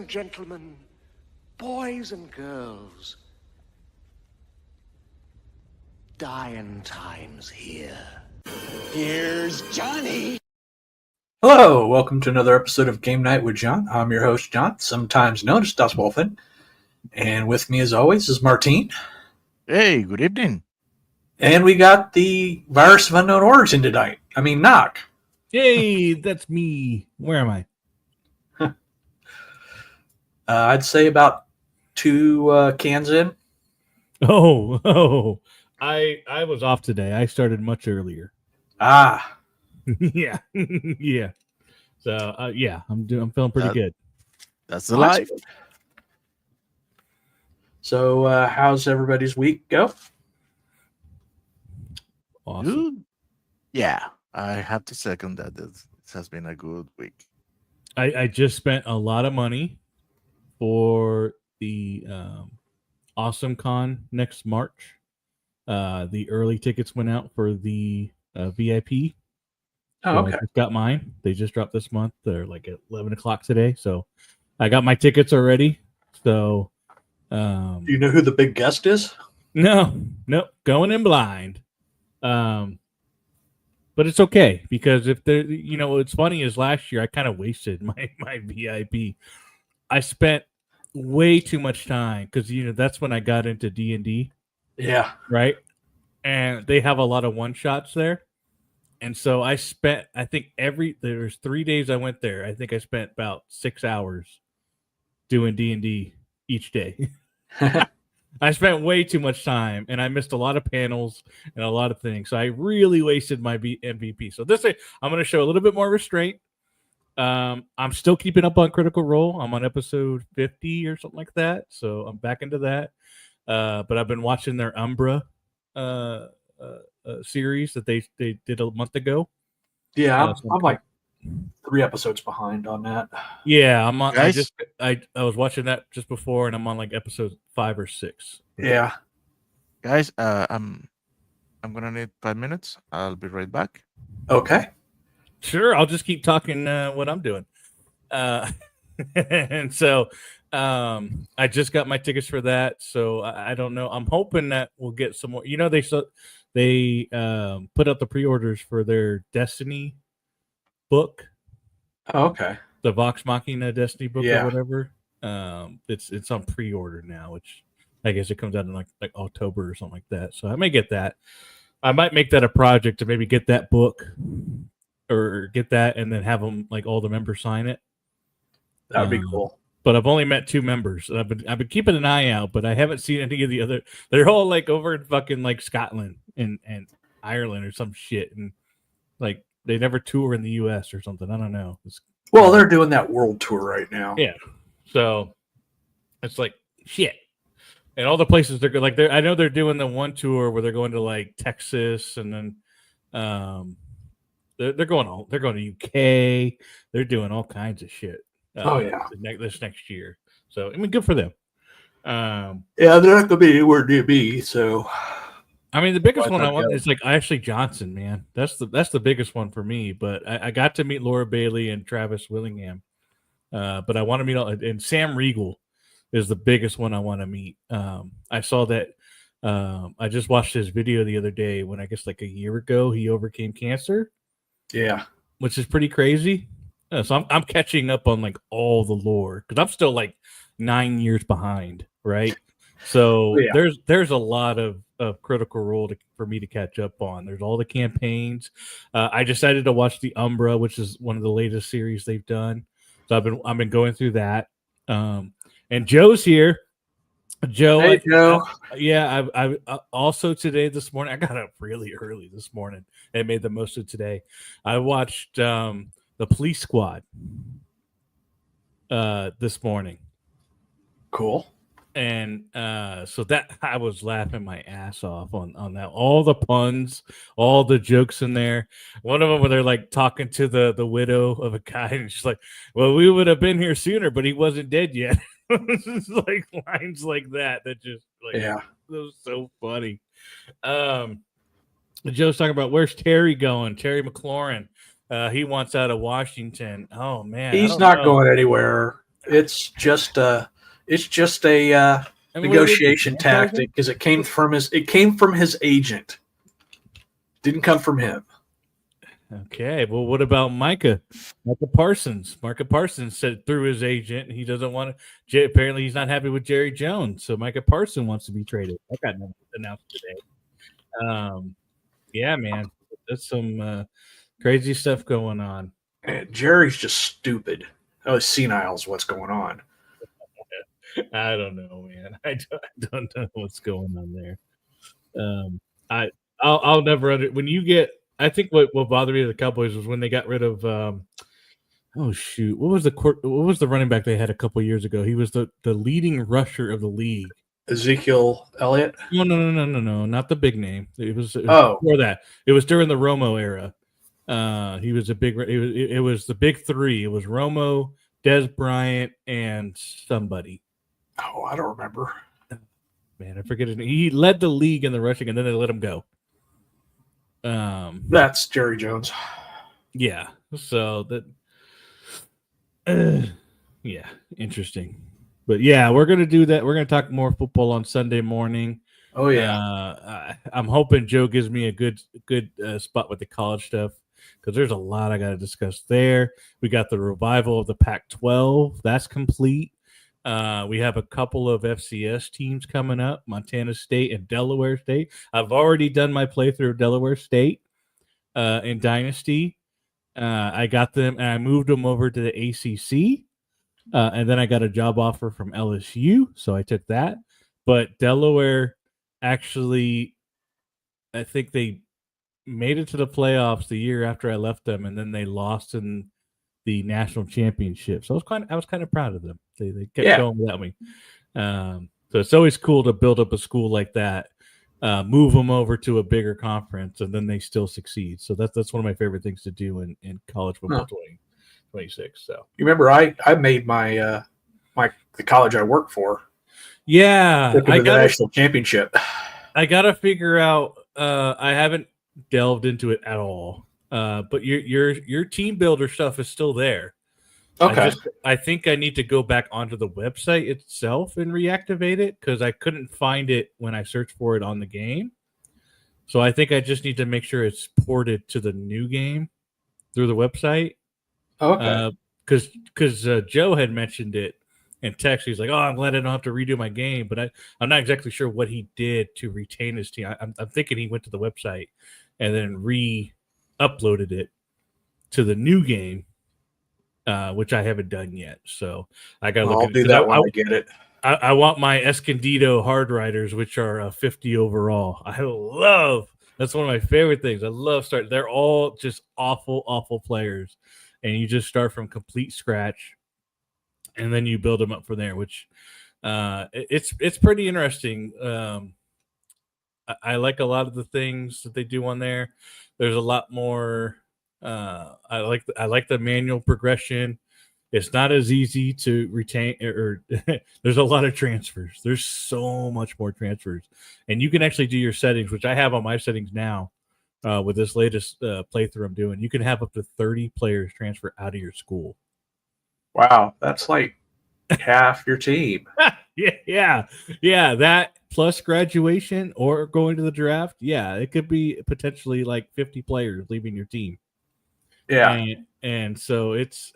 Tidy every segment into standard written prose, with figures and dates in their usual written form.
gentlemen, boys and girls, dying times here. Here's Johnny. Hello, welcome to another episode of Game Night with John. I'm your host, John, sometimes known as Daswolfen. And with me, as always, is Martine. Hey, good evening. And we got the Virus of Unknown Origin tonight. Knock. Hey, that's me. Where am I? I'd say about 2 cans in. Oh, I was off today. I started much earlier. Ah. yeah. Yeah. So, yeah, I'm feeling pretty good. That's the life. So, how's everybody's week go? Awesome. Good. Yeah, I have to second that. This has been a good week. I just spent a lot of money for the Awesome Con next March. The early tickets went out for the VIP. Oh, okay. I just got mine. They just dropped this month. They're like at 11 o'clock today. So I got my tickets already. So Do you know who the big guest is? no, going in blind. But it's okay because if there, what's funny is last year I kind of wasted my VIP. I spent way too much time because that's when I got into D&D. Yeah. Right. And they have a lot of one shots there. And so I spent, I think there's 3 days I went there. I think I spent about 6 hours doing D&D each day. I spent way too much time and I missed a lot of panels and a lot of things. So I really wasted my MVP. So this, I'm going to show a little bit more restraint. I'm still keeping up on Critical Role. I'm on episode 50 or something like that. So I'm back into that. But I've been watching their Umbra series that they did a month ago. Yeah, I'm like 3 episodes behind on that. Yeah, I'm on. Guys? I was watching that just before, and I'm on like episode 5 or 6. Yeah. Guys, I'm gonna need 5 minutes. I'll be right back. Okay. Sure, I'll just keep talking what I'm doing. And so I just got my tickets for that. So I don't know. I'm hoping that we'll get some more. They put out the pre-orders for their Destiny book. Oh, okay. The Vox Machina Destiny book Yeah. or whatever. It's on pre-order now, which I guess it comes out in like October or something like that. So I may get that. I might make that a project to maybe get that book or get that and then have them like all the members sign it. That would be cool. But I've only met 2 members. I've been keeping an eye out, but I haven't seen any of the other. They're all like over in fucking like Scotland and Ireland or some shit, and like they never tour in the U.S. or something. I don't know. Well, they're doing that world tour right now. Yeah, so it's like shit, and all the places they're like. I know they're doing the one tour where they're going to like Texas, and then they're going to UK. They're doing all kinds of shit. This next year. So I mean, good for them. Yeah, they're not gonna be anywhere near me. So I mean, the biggest one I want is like Ashley Johnson, man. That's the biggest one for me. But I got to meet Laura Bailey and Travis Willingham. But I want to meet and Sam Riegel is the biggest one I want to meet. I saw that. I just watched his video the other day when I guess like a year ago he overcame cancer. Yeah, which is pretty crazy. So I'm catching up on like all the lore because I'm still like 9 years behind, right? So there's a lot of Critical Role for me to catch up on. There's all the campaigns. I decided to watch the Umbra, which is one of the latest series they've done. So I've been going through that. And Joe's here. Joe, hey, Joe. I also this morning I got up really early this morning and made the most of today. I watched the Police Squad this morning. Cool. And so that I was laughing my ass off on that. All the puns, all the jokes in there. One of them where they're like talking to the widow of a guy, and she's like, "Well, we would have been here sooner, but he wasn't dead yet." It's like lines like that just like that was so funny. Joe's talking about where's Terry going? Terry McLaurin. He wants out of Washington. Oh man, he's not going anywhere. It's just a I mean, what did negotiation they franchise tactic because it came from his agent. Didn't come from him. Okay, well, what about Micah Parsons? Micah Parsons said through his agent he doesn't want to. Apparently, he's not happy with Jerry Jones, so Micah Parsons wants to be traded. That got announced today. Yeah, man, that's some crazy stuff going on. And Jerry's just stupid. Oh, senile is what's going on. I don't know, man. I don't know what's going on there. I'll never when you get. I think what bothered me with the Cowboys was when they got rid of. Oh shoot! What was the running back they had a couple years ago? He was the leading rusher of the league. Ezekiel Elliott. No, not the big name. It was before that. It was during the Romo era. He was a big. It was the big three. It was Romo, Des Bryant, and somebody. Oh, I don't remember. Man, I forget his name. He led the league in the rushing, and then they let him go. That's Jerry Jones. Yeah. So that. Yeah, interesting. But yeah, we're gonna do that. We're gonna talk more football on Sunday morning. Oh yeah. I'm hoping Joe gives me a good spot with the college stuff because there's a lot I got to discuss there. We got the revival of the Pac-12 that's complete. We have a couple of FCS teams coming up: Montana State and Delaware State. I've already done my playthrough of Delaware State in Dynasty. I got them and I moved them over to the ACC. And then I got a job offer from LSU, so I took that. But Delaware actually, I think they made it to the playoffs the year after I left them, and then they lost in the national championship. So I was kind of proud of them. They kept going without me. So it's always cool to build up a school like that, move them over to a bigger conference, and then they still succeed. So that's one of my favorite things to do in college football 2026. So you remember I made my the college I work for. Yeah, I got the national championship. I gotta figure out. I haven't delved into it at all. But your team builder stuff is still there. Okay. I think I need to go back onto the website itself and reactivate it because I couldn't find it when I searched for it on the game. So I think I just need to make sure it's ported to the new game through the website. Okay. Because Joe had mentioned it in text. He's like, "Oh, I'm glad I don't have to redo my game," but I'm not exactly sure what he did to retain his team. I'm thinking he went to the website and then re-uploaded it to the new game, which I haven't done yet. So I got to look. I'll do that when I get it. I want my Escondido Hard Riders, which are 50 overall. That's one of my favorite things. I love starting. They're all just awful players. And you just start from complete scratch, and then you build them up from there. Which it's pretty interesting. I like a lot of the things that they do on there. There's a lot more. I like the manual progression. It's not as easy to retain, or there's a lot of transfers. There's so much more transfers, and you can actually do your settings, which I have on my settings now. With this latest playthrough I'm doing, you can have up to 30 players transfer out of your school. Wow, that's like half your team. Yeah. That plus graduation or going to the draft. Yeah, it could be potentially like 50 players leaving your team. Yeah, and so it's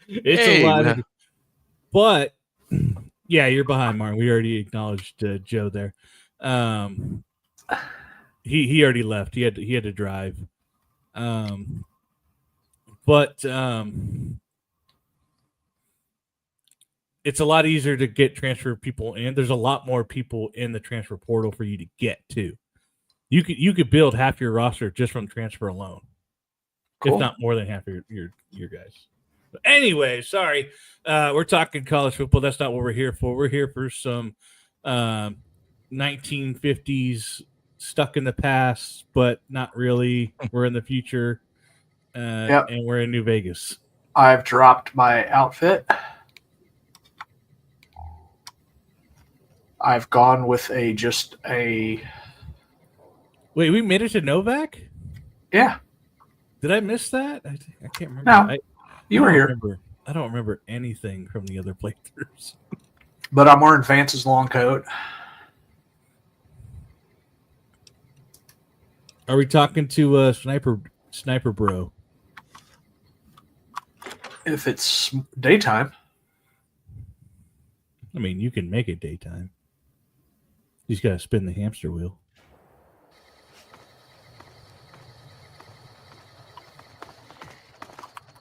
a lot. But yeah, you're behind, Martin. We already acknowledged Joe there. He already left. He had to drive. But it's a lot easier to get transfer people in. There's a lot more people in the transfer portal for you to get to. You could build half your roster just from transfer alone, if not more than half your guys. But anyway, sorry, we're talking college football. That's not what we're here for. We're here for some 1950s. Stuck in the past, but not really. We're in the future, and we're in New Vegas. I've dropped my outfit. I've gone with just a. Wait, we made it to Novak? Yeah. Did I miss that? I can't remember. No, you were here. Remember. I don't remember anything from the other playthroughs. But I'm wearing Vance's long coat. Are we talking to Sniper Bro? If it's daytime. I mean, you can make it daytime. You just got to spin the hamster wheel.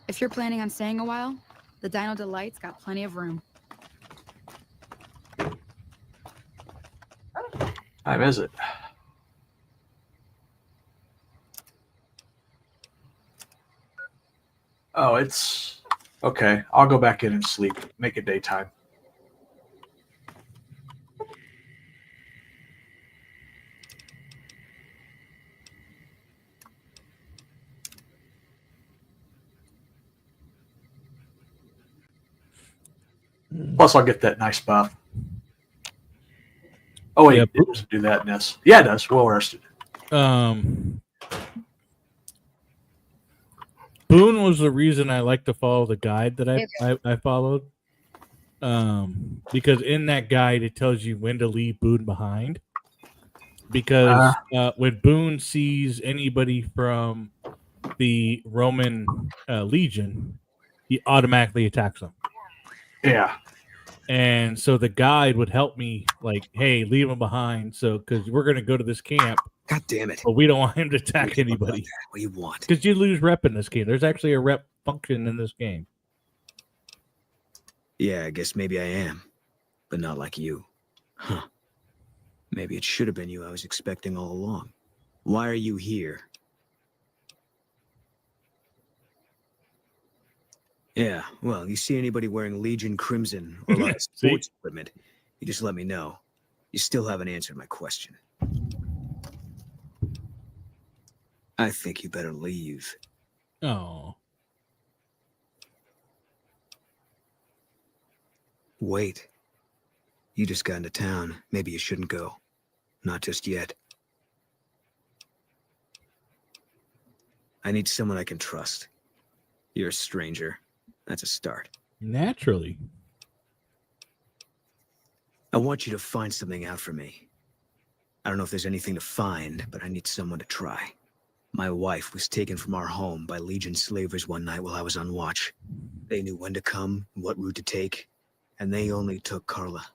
If you're planning on staying a while, the Dino Delight's got plenty of room. Time is it? Oh, it's okay. I'll go back in and sleep. Make it daytime. Plus, I'll get that nice buff. Oh wait, Yeah, it doesn't do that in this. Yeah, it does. Well rested. Boone was the reason I like to follow the guide that I followed. Because in that guide it tells you when to leave Boone behind. Because when Boone sees anybody from the Roman Legion, he automatically attacks them. Yeah. And so the guide would help me, like, hey, leave him behind. So, because we're going to go to this camp. God damn it. But we don't want him to attack anybody. What do you want? Because you lose rep in this game. There's actually a rep function in this game. Yeah, I guess maybe I am. But not like you. Huh. Maybe it should have been you I was expecting all along. Why are you here? Yeah, well, you see anybody wearing Legion Crimson or a lot of sports equipment, you just let me know. You still haven't answered my question. I think you better leave. Oh. Wait. You just got into town. Maybe you shouldn't go. Not just yet. I need someone I can trust. You're a stranger. That's a start. Naturally. I want you to find something out for me. I don't know if there's anything to find, but I need someone to try. My wife was taken from our home by Legion slavers one night while I was on watch. They knew when to come, what route to take, and they only took Carla.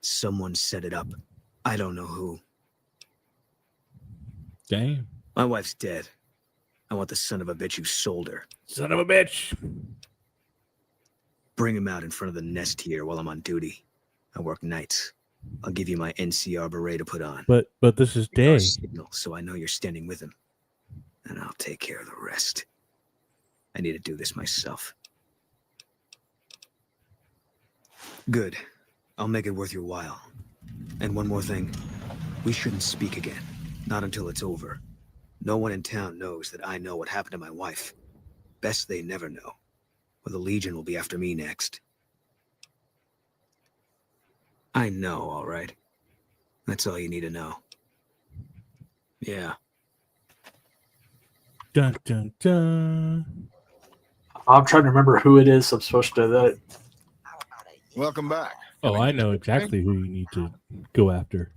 Someone set it up. I don't know who. Damn. My wife's dead. I want the son of a bitch who sold her. Son of a bitch. Bring him out in front of the nest here while I'm on duty. I work nights. I'll give you my NCR beret to put on. But this is Give our day. signal so I know you're standing with him. And I'll take care of the rest. I need to do this myself. Good. I'll make it worth your while. And one more thing. We shouldn't speak again. Not until it's over. No one in town knows that I know what happened to my wife. Best they never know. Or the Legion will be after me next. I know, all right. That's all you need to know. Yeah. Dun, dun, dun. I'm trying to remember who it is I'm supposed to. Welcome back. Oh, I know exactly who you need to go after.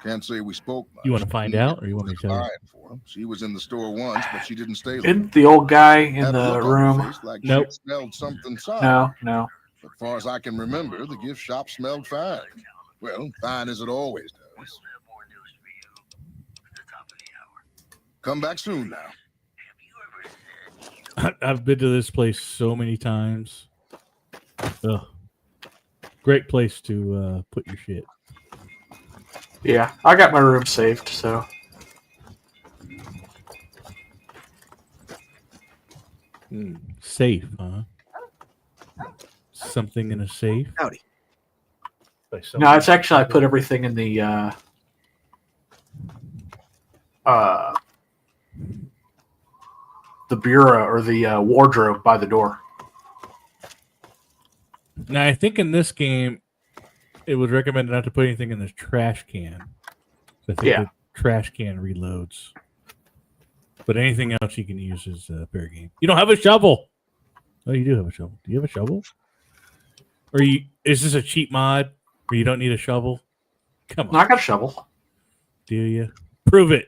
Can't say we spoke much. You want to find out, or you want me to tell you? Alright for him. She was in the store once, but she didn't stay long. Isn't the old guy in Had a the look on her room? face like Nope. she smelled something sour. No. As far as I can remember, the gift shop smelled fine. Well, fine as it always does. Come back soon now. I've been to this place so many times. Ugh. Great place to put your shit. Yeah, I got my room saved, so. Safe, huh? Something in a safe? Howdy. No, it's actually I put everything in the bureau or the wardrobe by the door. Now, I think in this game, it was recommended not to put anything in the trash can. So I think Yeah. the trash can reloads. But anything else you can use is fair game. You don't have a shovel. Oh, you do have a shovel. Do you have a shovel? Or is this a cheap mod where you don't need a shovel? Come on. No, I got a shovel. Do you? Prove it.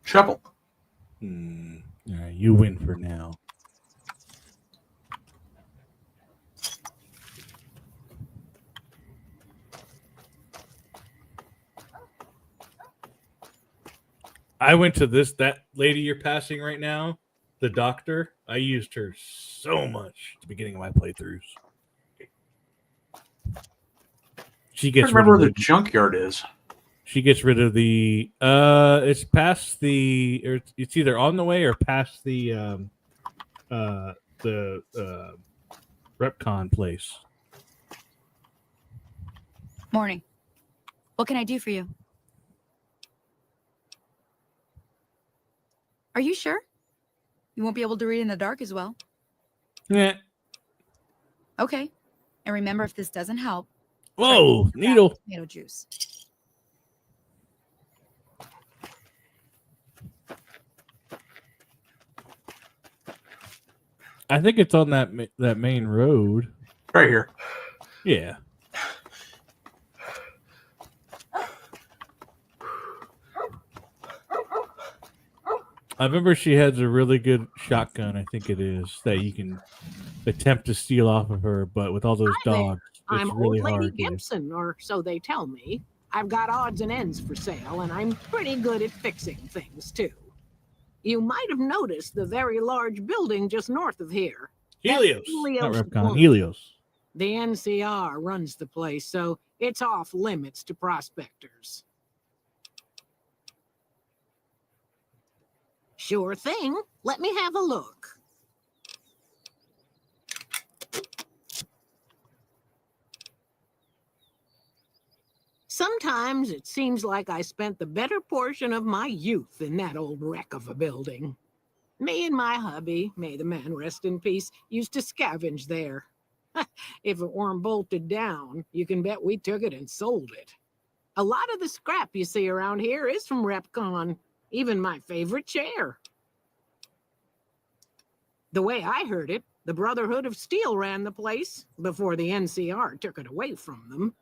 Shovel. All right, you win for now. I went to that lady you're passing right now, the doctor. I used her so much at the beginning of my playthroughs. She I gets can't remember rid where of the junkyard is. She gets rid of the. It's past the. Or it's either on the way or past the. The Repcon place. Morning. What can I do for you? Are you sure? You won't be able to read in the dark as well. Yeah. Okay. And remember, if this doesn't help. Whoa, needle. Tomato juice. I think it's on that main road. Right here. Yeah. I remember she has a really good shotgun, I think it is, that you can attempt to steal off of her, but with all those Hi there. dogs, it's I'm really old lady hard. Gibson, or so they tell me. I've got odds and ends for sale, and I'm pretty good at fixing things, too. You might have noticed the very large building just north of here. Helios. Helios Not Repcon, one. Helios. The NCR runs the place, so it's off limits to prospectors. Sure thing. Let me have a look. Sometimes it seems like I spent the better portion of my youth in that old wreck of a building. Me and my hubby, may the man rest in peace, used to scavenge there. If it weren't bolted down, you can bet we took it and sold it. A lot of the scrap you see around here is from Repcon, even my favorite chair. The way I heard it, the Brotherhood of Steel ran the place before the NCR took it away from them.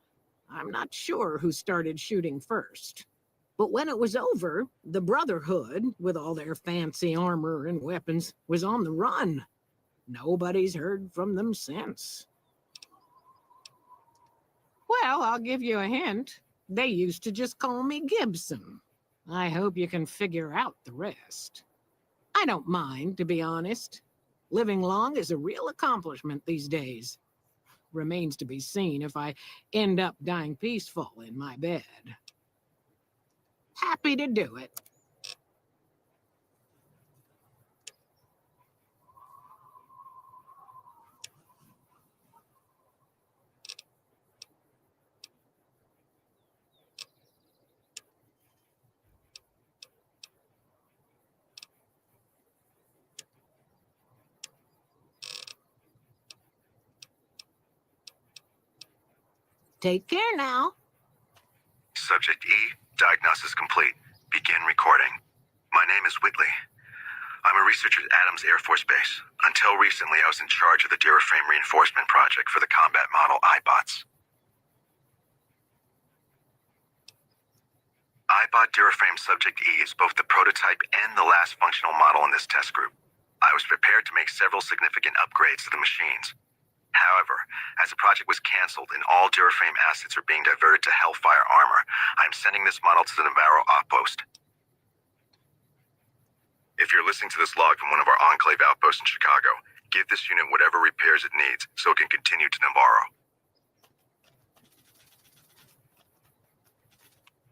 I'm not sure who started shooting first. But when it was over, the Brotherhood, with all their fancy armor and weapons, was on the run. Nobody's heard from them since. Well, I'll give you a hint. They used to just call me Gibson. I hope you can figure out the rest. I don't mind, to be honest. Living long is a real accomplishment these days. Remains to be seen if I end up dying peaceful in my bed. Happy to do it. Take care now. Subject E, diagnosis complete. Begin recording. My name is Whitley. I'm a researcher at Adams Air Force Base. Until recently, I was in charge of the Duraframe reinforcement project for the combat model iBots. iBot Duraframe Subject E is both the prototype and the last functional model in this test group. I was prepared to make several significant upgrades to the machines. However, as the project was canceled and all Duraframe assets are being diverted to Hellfire armor, I'm sending this model to the Navarro outpost. If you're listening to this log from one of our Enclave outposts in Chicago, give this unit whatever repairs it needs so it can continue to Navarro.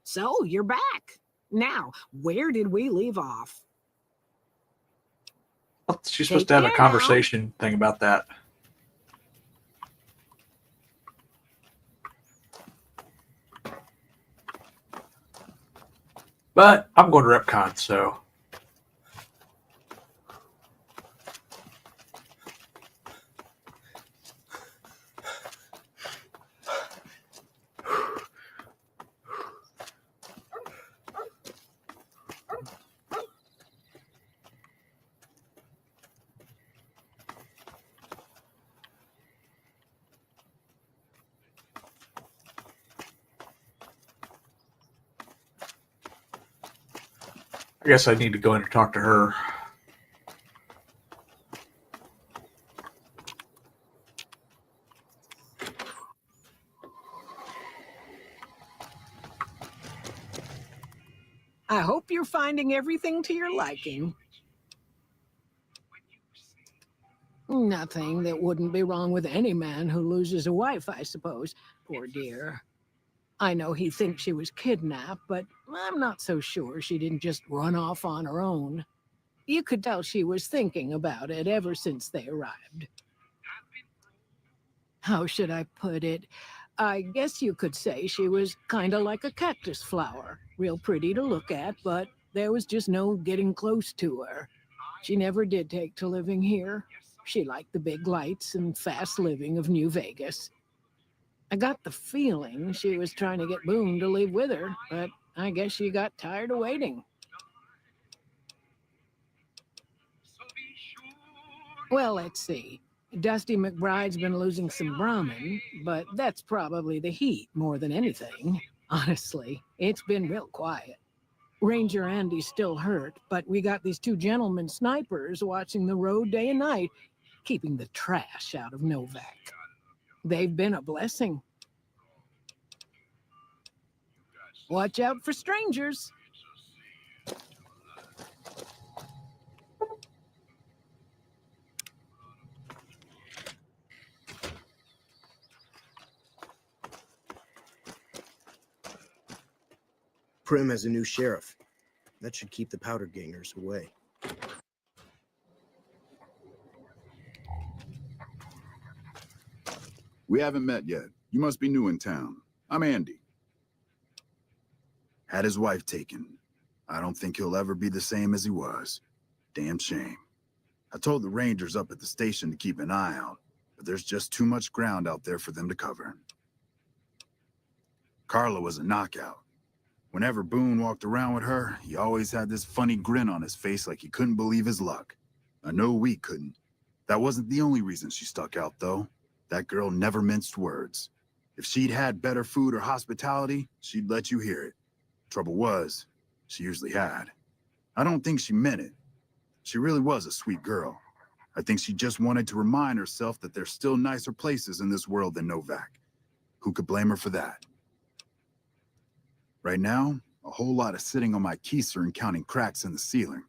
So, you're back. Now, where did we leave off? Well, she's supposed to have a conversation thing about that. But I'm going to Repcon, so. I guess I need to go in and talk to her. I hope you're finding everything to your liking. Nothing that wouldn't be wrong with any man who loses a wife, I suppose. Poor dear. I know he thinks she was kidnapped, but I'm not so sure she didn't just run off on her own. You could tell she was thinking about it ever since they arrived. How should I put it? I guess you could say she was kind of like a cactus flower. Real pretty to look at, but there was just no getting close to her. She never did take to living here. She liked the big lights and fast living of New Vegas. I got the feeling she was trying to get Boone to leave with her, but I guess she got tired of waiting. Well, let's see. Dusty McBride's been losing some Brahmin, but that's probably the heat more than anything. Honestly, it's been real quiet. Ranger Andy's still hurt, but we got these two gentlemen snipers watching the road day and night, keeping the trash out of Novak. They've been a blessing. Watch out for strangers. Prim has a new sheriff. That should keep the powder gangers away. We haven't met yet. You must be new in town. I'm Andy. Had his wife taken. I don't think he'll ever be the same as he was. Damn shame. I told the Rangers up at the station to keep an eye out, but there's just too much ground out there for them to cover. Carla was a knockout. Whenever Boone walked around with her, he always had this funny grin on his face like he couldn't believe his luck. I know we couldn't. That wasn't the only reason she stuck out, though. That girl never minced words. If she'd had better food or hospitality, she'd let you hear it. Trouble was, she usually had. I don't think she meant it. She really was a sweet girl. I think she just wanted to remind herself that there's still nicer places in this world than Novak. Who could blame her for that? Right now, a whole lot of sitting on my keister and counting cracks in the ceiling.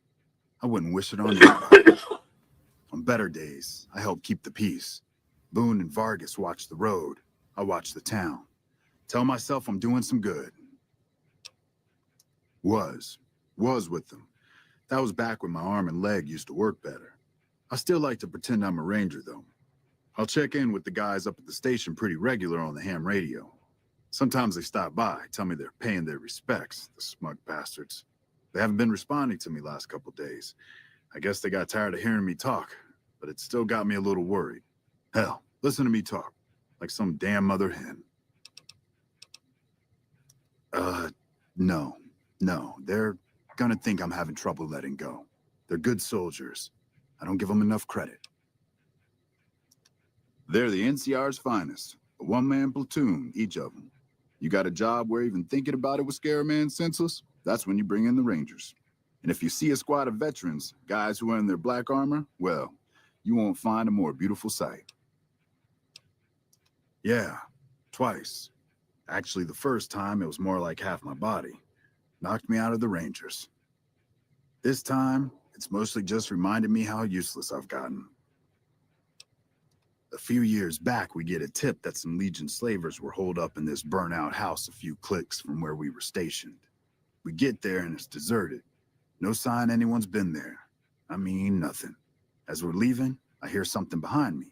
I wouldn't wish it on anybody. On better days, I help keep the peace. Boone and Vargas watch the road. I watch the town. Tell myself I'm doing some good. Was with them. That was back when my arm and leg used to work better. I still like to pretend I'm a ranger, though. I'll check in with the guys up at the station pretty regular on the ham radio. Sometimes they stop by, tell me they're paying their respects, the smug bastards. They haven't been responding to me last couple days. I guess they got tired of hearing me talk, but it still got me a little worried. Hell, listen to me talk, like some damn mother hen. No, they're gonna think I'm having trouble letting go. They're good soldiers. I don't give them enough credit. They're the NCR's finest, a one-man platoon, each of them. You got a job where even thinking about it would scare a man senseless? That's when you bring in the Rangers. And if you see a squad of veterans, guys who are in their black armor, well, you won't find a more beautiful sight. Yeah, twice. Actually, the first time, it was more like half my body. Knocked me out of the Rangers. This time, it's mostly just reminded me how useless I've gotten. A few years back, we get a tip that some Legion slavers were holed up in this burnt-out house a few clicks from where we were stationed. We get there and it's deserted. No sign anyone's been there. I mean, nothing. As we're leaving, I hear something behind me.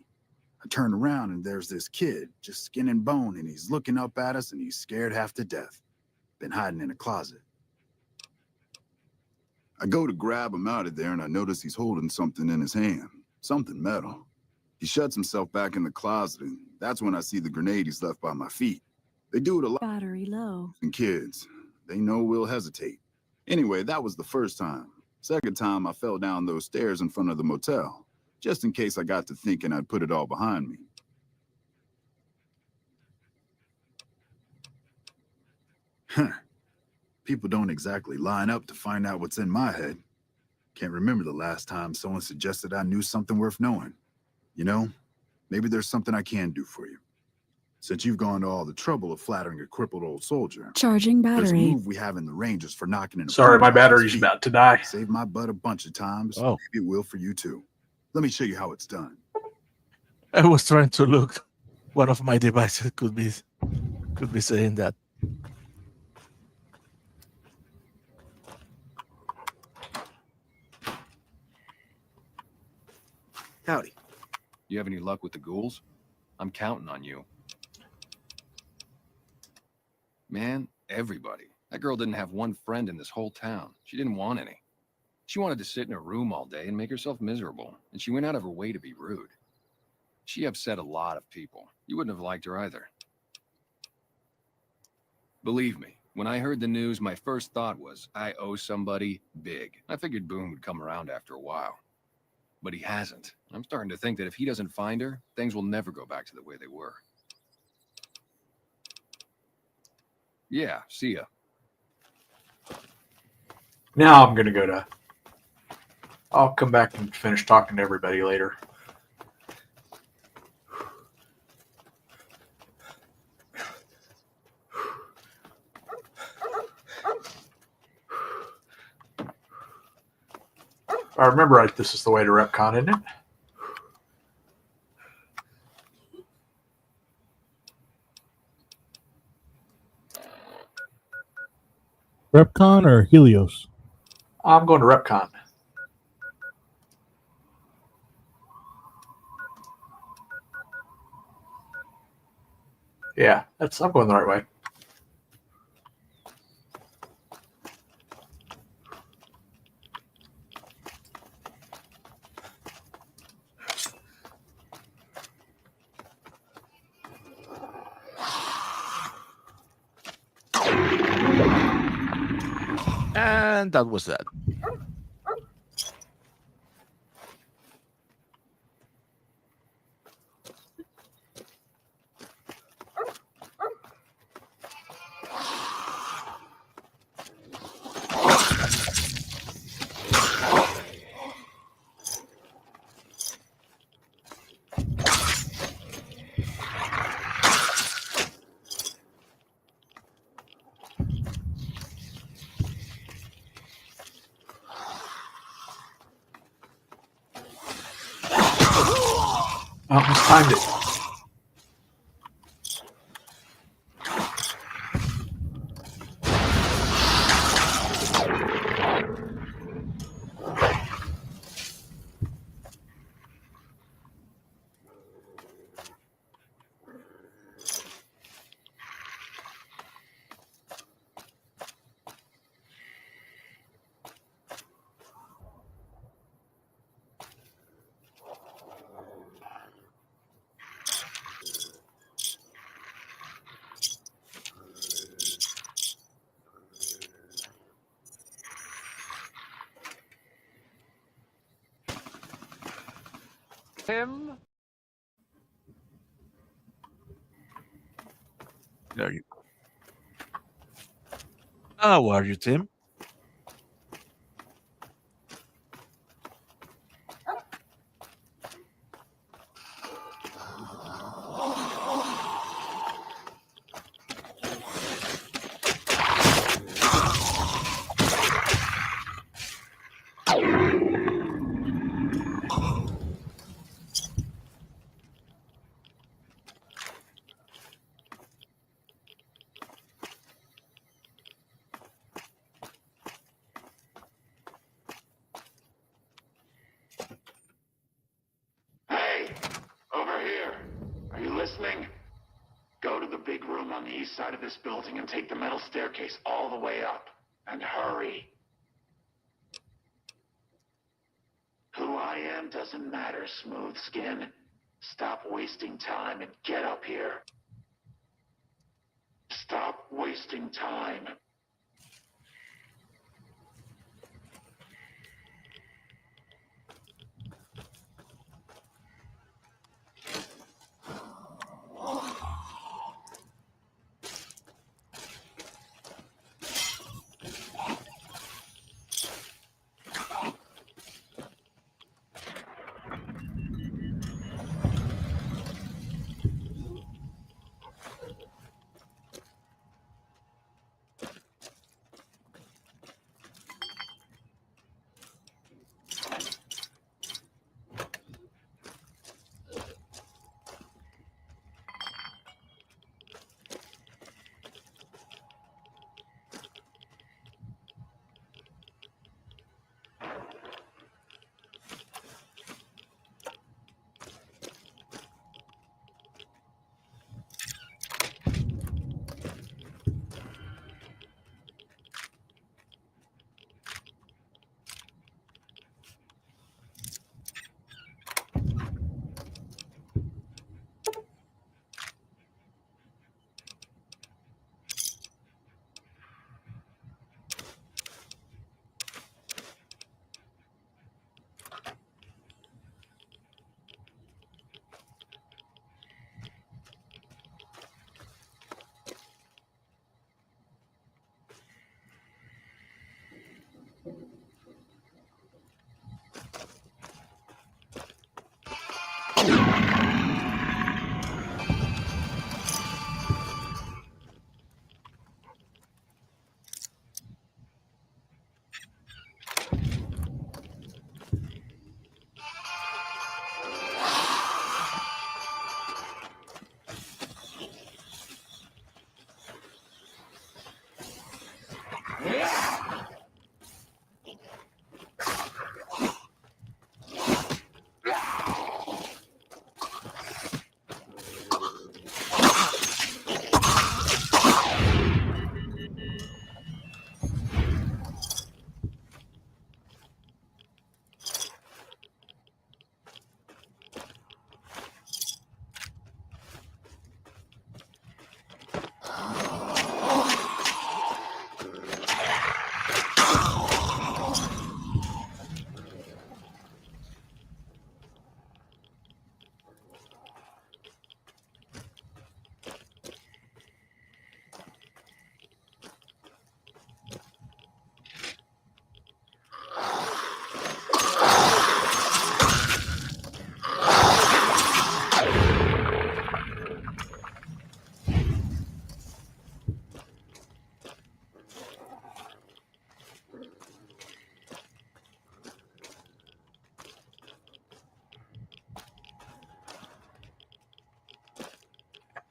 I turn around and there's this kid, just skin and bone, and he's looking up at us and he's scared half to death. Been hiding in a closet. I go to grab him out of there and I notice he's holding something in his hand. Something metal. He shuts himself back in the closet, and that's when I see the grenade he's left by my feet. They do it a lot. Battery low. And kids, they know we'll hesitate. Anyway, that was the first time. Second time, I fell down those stairs in front of the motel, just in case I got to thinking I'd put it all behind me. Huh. People don't exactly line up to find out what's in my head. Can't remember the last time someone suggested I knew something worth knowing. You know, maybe there's something I can do for you. Since you've gone to all the trouble of flattering a crippled old soldier. Charging There's a battery. move we have in the Rangers for knocking in a Sorry, my boom off his battery's feet. about to die. Saved my butt a bunch of times. Oh. Maybe it will for you too. Let me show you how it's done. I was trying to look. One of my devices could be saying that. Howdy. You have any luck with the ghouls? I'm counting on you. Man, everybody. That girl didn't have one friend in this whole town. She didn't want any. She wanted to sit in her room all day and make herself miserable, and she went out of her way to be rude. She upset a lot of people. You wouldn't have liked her either. Believe me, when I heard the news, my first thought was, I owe somebody big. I figured Boone would come around after a while. But he hasn't. I'm starting to think that if he doesn't find her, things will never go back to the way they were. Yeah, see ya. Now I'm going to go to... I'll come back and finish talking to everybody later. If I remember right, this is the way to Repcon, isn't it? Repcon or Helios? I'm going to Repcon. Yeah, I'm going the right way. And that was that. Almost timed it. Tim? There you go. How are you, Tim? Hey, over here. Are you listening? Go to the big room on the east side of this building and take the metal staircase all the way up. And hurry. Who I am doesn't matter, smooth skin. Stop wasting time and get up here. Stop wasting time.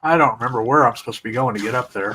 I don't remember where I'm supposed to be going to get up there.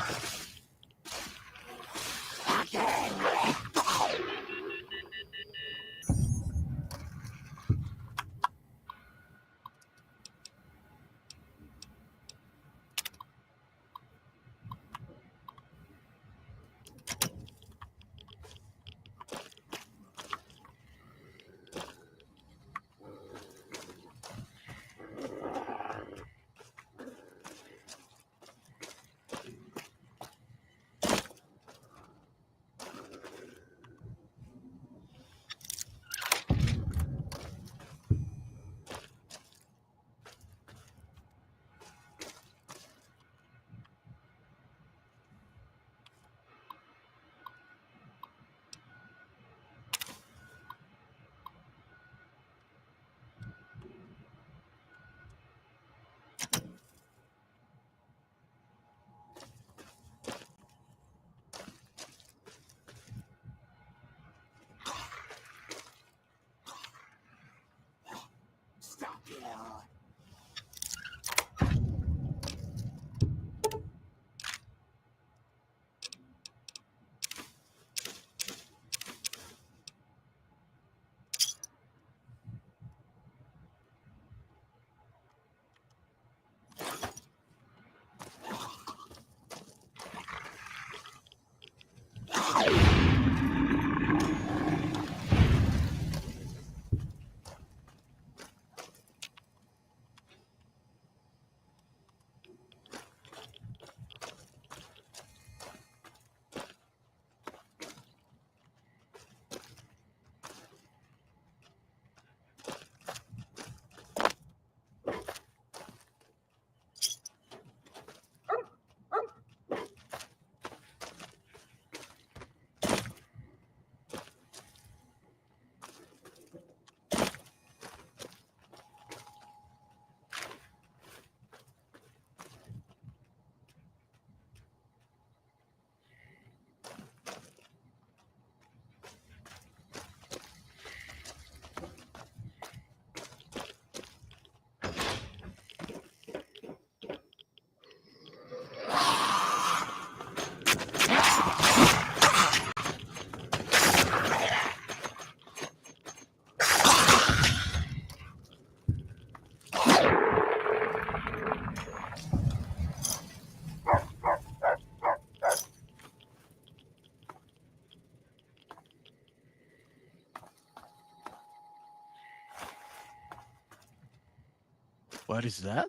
What is that?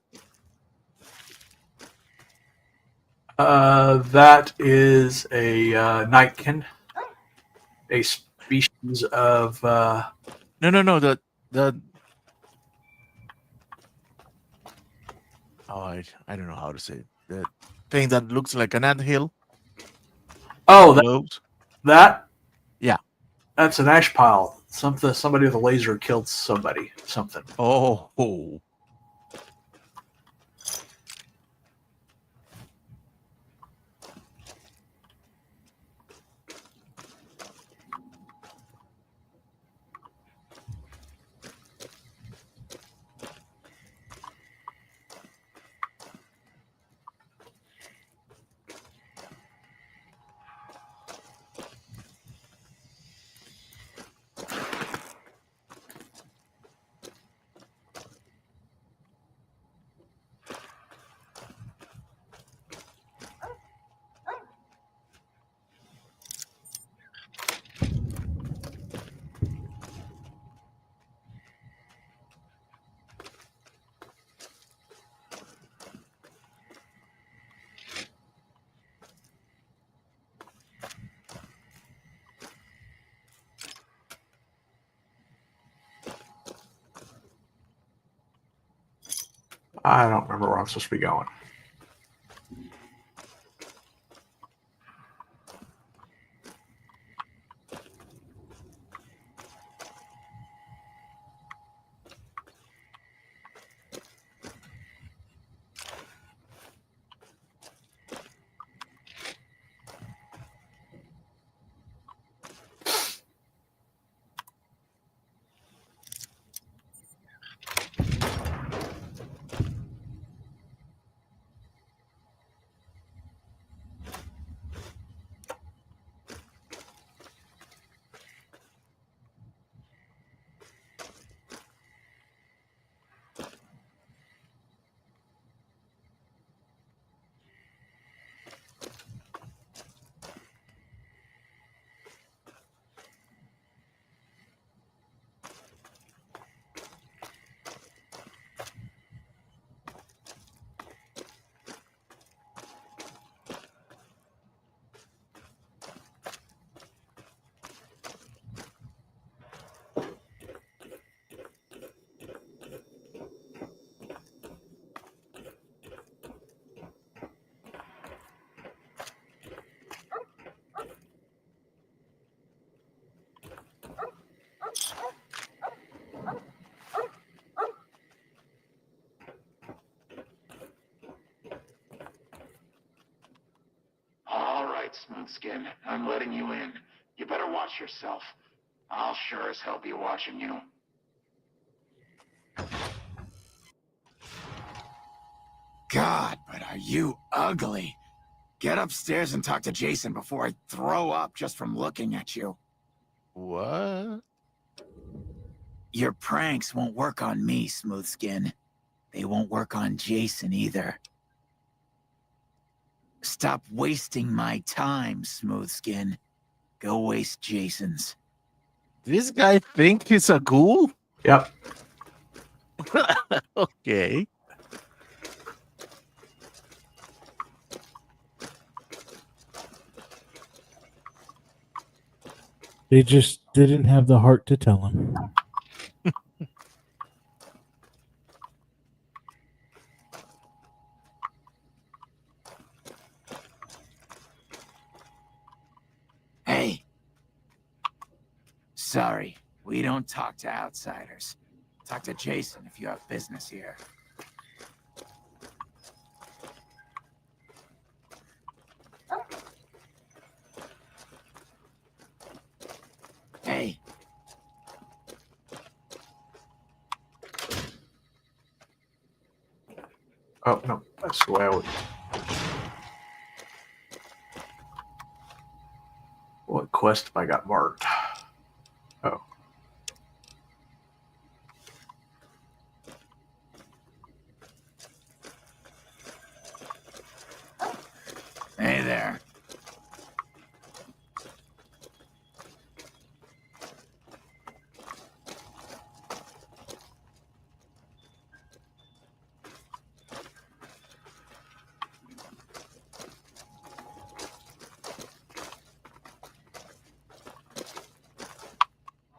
That is a nightkin, a species of. No. The. Oh, I don't know how to say it. The thing that looks like an anthill. Oh, that. Yeah. That's an ash pile. Somebody with a laser killed somebody. Something. Oh. I don't remember where I'm supposed to be going. Smoothskin. I'm letting you in. You better watch yourself. I'll sure as hell be watching you. God, but are you ugly. Get upstairs and talk to Jason before I throw up just from looking at you. What? Your pranks won't work on me, Smoothskin. They won't work on Jason either. Stop wasting my time, Smoothskin. Go waste Jason's. This guy think he's a ghoul? Yep. Okay. They just didn't have the heart to tell him. Hey. Sorry, we don't talk to outsiders. Talk to Jason if you have business here. Hey. Oh, no. That's the way I would. What quest have I got marked? Oh. Hey there.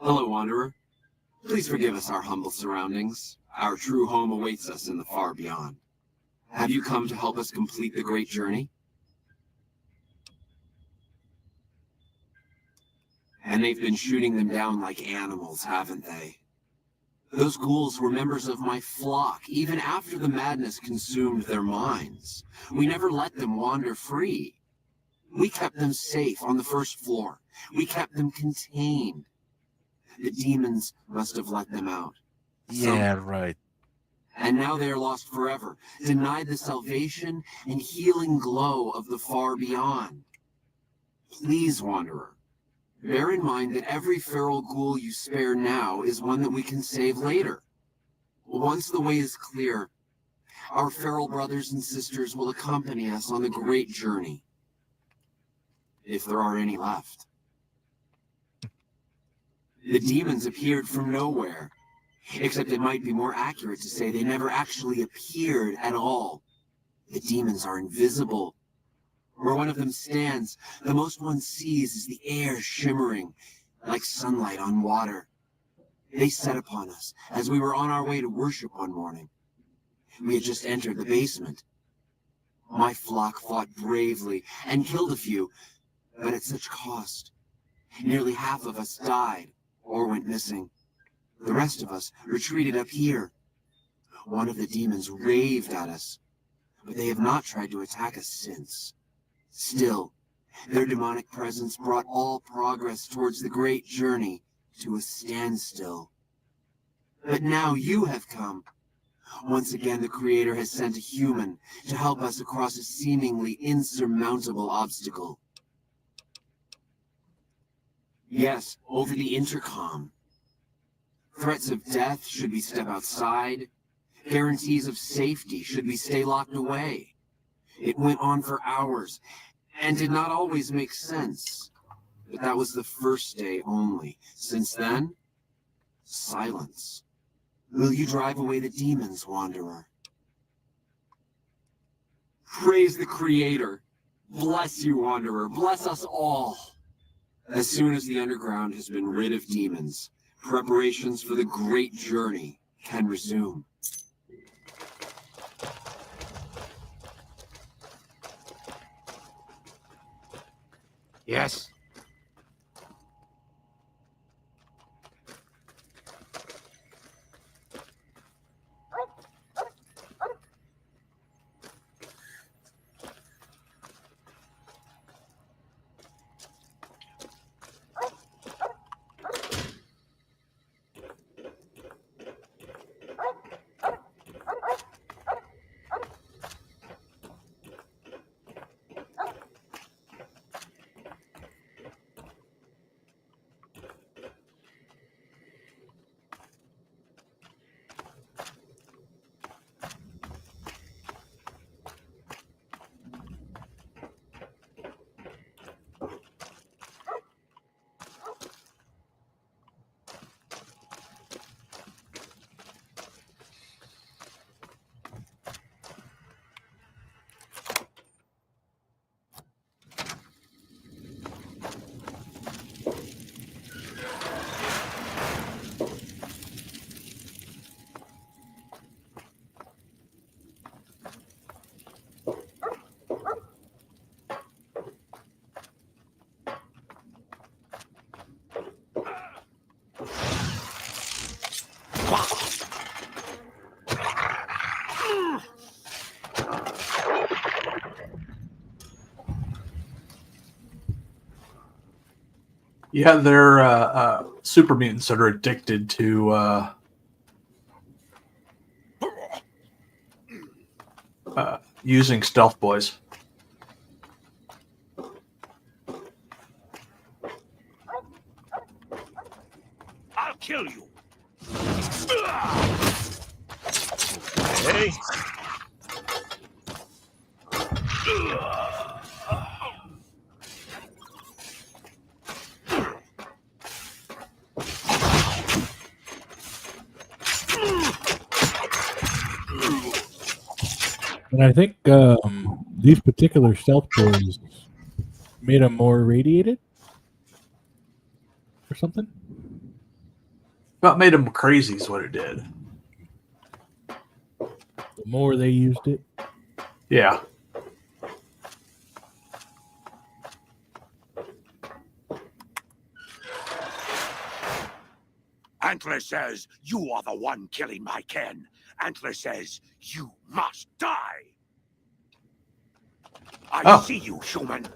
Hello, Wanderer. Please forgive us our humble surroundings. Our true home awaits us in the far beyond. Have you come to help us complete the great journey? And they've been shooting them down like animals, haven't they? Those ghouls were members of my flock, even after the madness consumed their minds. We never let them wander free. We kept them safe on the first floor. We kept them contained. The demons must have let them out. Yeah, right. And now they are lost forever, denied the salvation and healing glow of the far beyond. Please, Wanderer, bear in mind that every feral ghoul you spare now is one that we can save later. Once the way is clear, our feral brothers and sisters will accompany us on the great journey. If there are any left. The demons appeared from nowhere, except it might be more accurate to say they never actually appeared at all. The demons are invisible. Where one of them stands, the most one sees is the air shimmering like sunlight on water. They set upon us as we were on our way to worship one morning. We had just entered the basement. My flock fought bravely and killed a few, but at such cost. Nearly half of us died or went missing. The rest of us retreated up here. One of the demons raved at us, but they have not tried to attack us since. Still, their demonic presence brought all progress towards the great journey to a standstill. But now you have come. Once again, the Creator has sent a human to help us across a seemingly insurmountable obstacle. Yes, over the intercom. Threats of death should we step outside. Guarantees of safety should we stay locked away. It went on for hours and did not always make sense. But that was the first day only. Since then, silence. Will you drive away the demons, Wanderer? Praise the Creator. Bless you, Wanderer. Bless us all. As soon as the underground has been rid of demons, preparations for the great journey can resume. Yes? Yeah, they're super mutants that are addicted to using stealth boys. I'll kill you. Hey. And I think these particular stealth boys made them more radiated or something. About made them crazy is what it did. The more they used it. Yeah. Antler says you are the one killing my kin. Antler says you must die. I see you, human.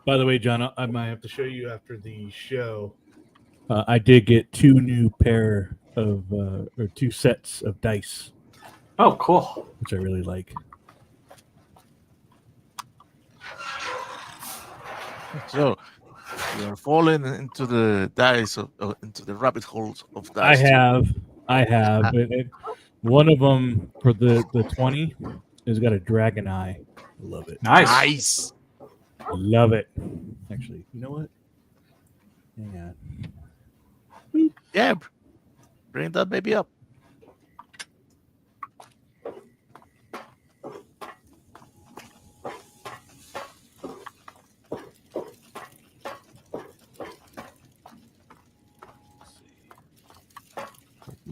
By the way, John, I might have to show you after the show. I did get 2 new pair of or 2 sets of dice. Oh, cool. Which I really like. So you're falling into the dice into the rabbit holes of dice. I have. One of them for the 20 has got a dragon eye. I love it. Nice. I love it. Actually, you know what? Hang on. Yeah. Bring that baby up.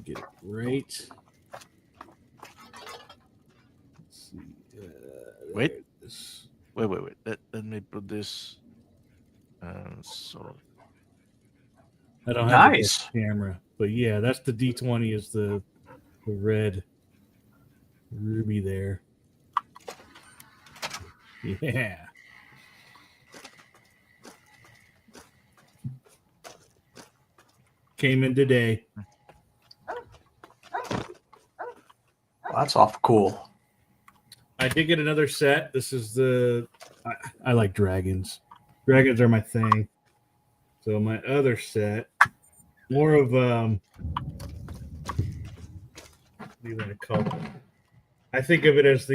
Get it right. Let's see. Wait. Let me put this. Sort of. I don't have the Nice. camera, but yeah, that's the D20 is the red ruby there. Yeah. Came in today. Well, that's awful cool. I did get another set. This is the I like dragons. Dragons are my thing. So my other set, more of what do you want to call it? I think of it as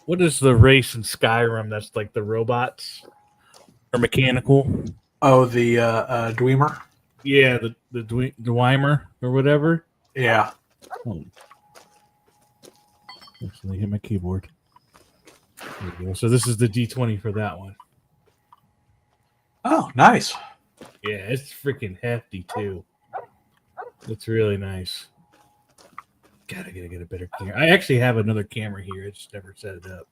what is the race in Skyrim that's like the robots or mechanical? Oh, the Dwemer? Yeah, the Dwemer or whatever. Yeah. Oh. Actually, hit my keyboard. There we go. So this is the D20 for that one. Oh, nice. Yeah, it's freaking hefty too. It's really nice. God, I gotta get a better camera. I actually have another camera here. I just never set it up.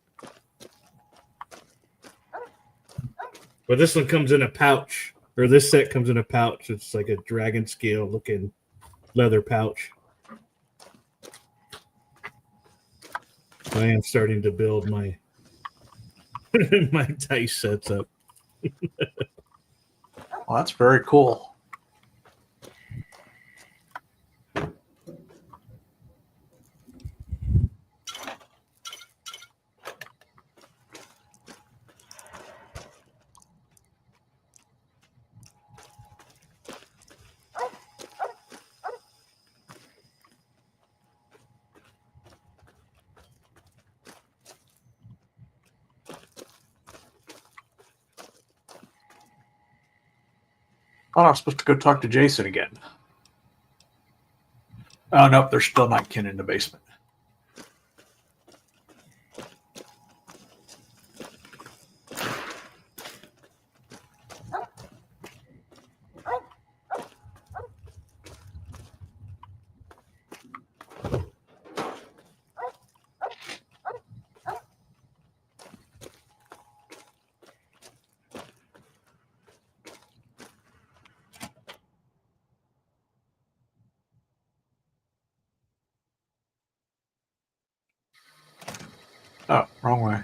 But this one comes in a pouch, or this set comes in a pouch. It's like a dragon scale looking leather pouch. I am starting to build my my dice sets up. Well, that's very cool. Oh, I'm supposed to go talk to Jason again. Oh, nope, there's still not kin in the basement. Oh, wrong way.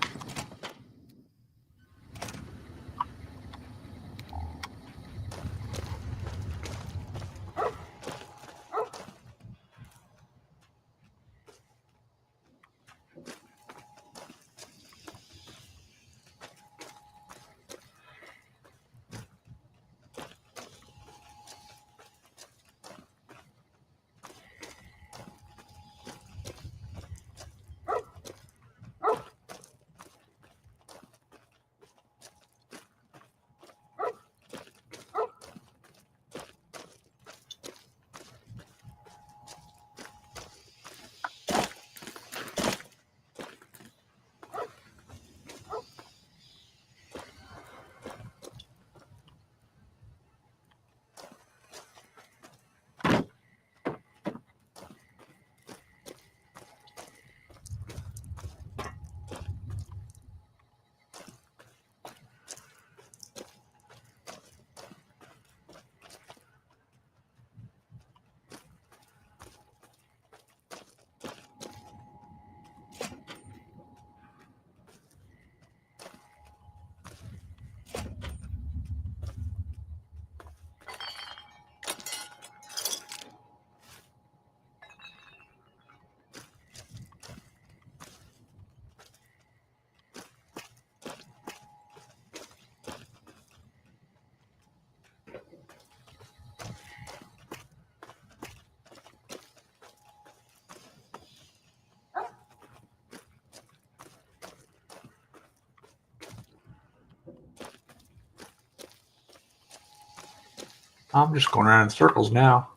I'm just going around in circles now.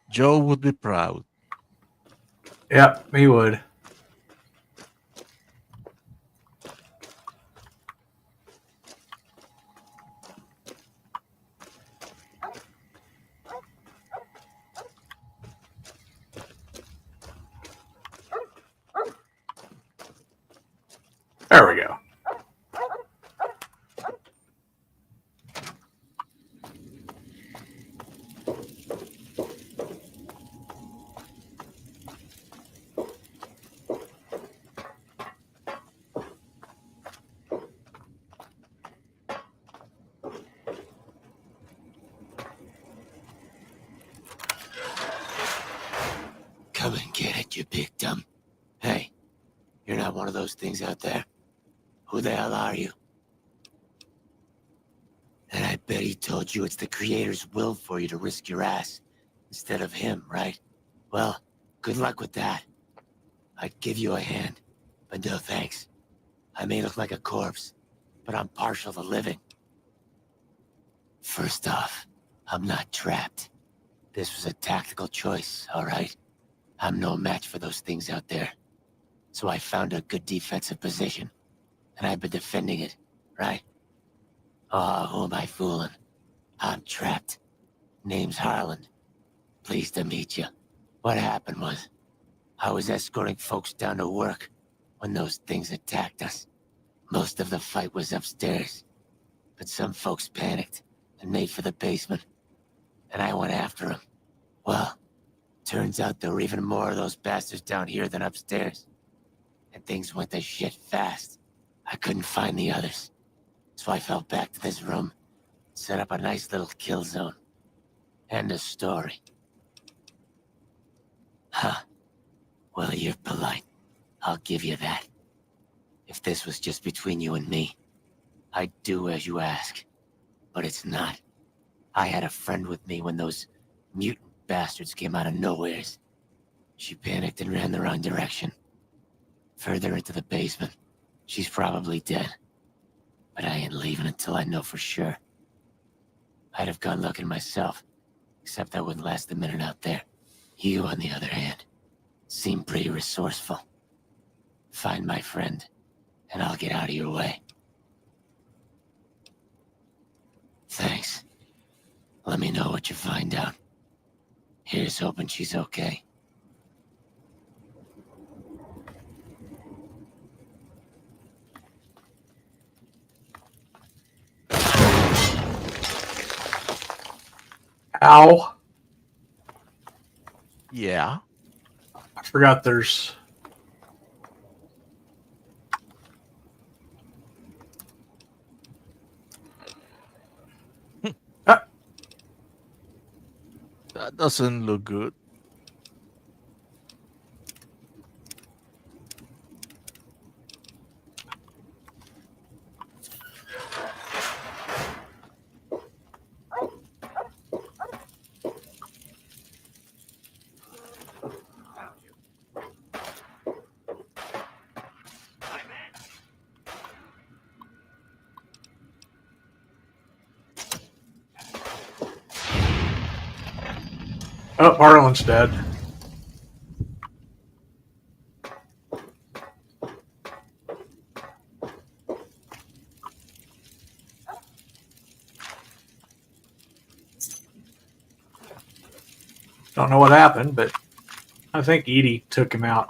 Joe would be proud. Yep, he would. There we go. Come and get it, you big dumb. Hey, you're not one of those things out there. Who the hell are you? And I bet he told you it's the Creator's will for you to risk your ass instead of him, right? Well, good luck with that. I'd give you a hand, but no thanks. I may look like a corpse, but I'm partial to living. First off, I'm not trapped. This was a tactical choice, all right? I'm no match for those things out there. So I found a good defensive position, and I've been defending it, right? Oh, who am I fooling? I'm trapped. Name's Harlan. Pleased to meet you. What happened was, I was escorting folks down to work when those things attacked us. Most of the fight was upstairs, but some folks panicked and made for the basement, and I went after them. Well, turns out there were even more of those bastards down here than upstairs, and things went to shit fast. I couldn't find the others, so I fell back to this room, set up a nice little kill zone. End of story. Huh. Well, you're polite. I'll give you that. If this was just between you and me, I'd do as you ask. But it's not. I had a friend with me when those mutant bastards came out of nowheres. She panicked and ran the wrong direction. Further into the basement. She's probably dead. But I ain't leaving until I know for sure. I'd have gone looking myself, except I wouldn't last a minute out there. You, on the other hand, seem pretty resourceful. Find my friend, and I'll get out of your way. Thanks. Let me know what you find out. Here's hoping she's okay. Ow. Yeah. I forgot there's... That doesn't look good. Oh, Harlan's dead. Don't know what happened, but I think Edie took him out.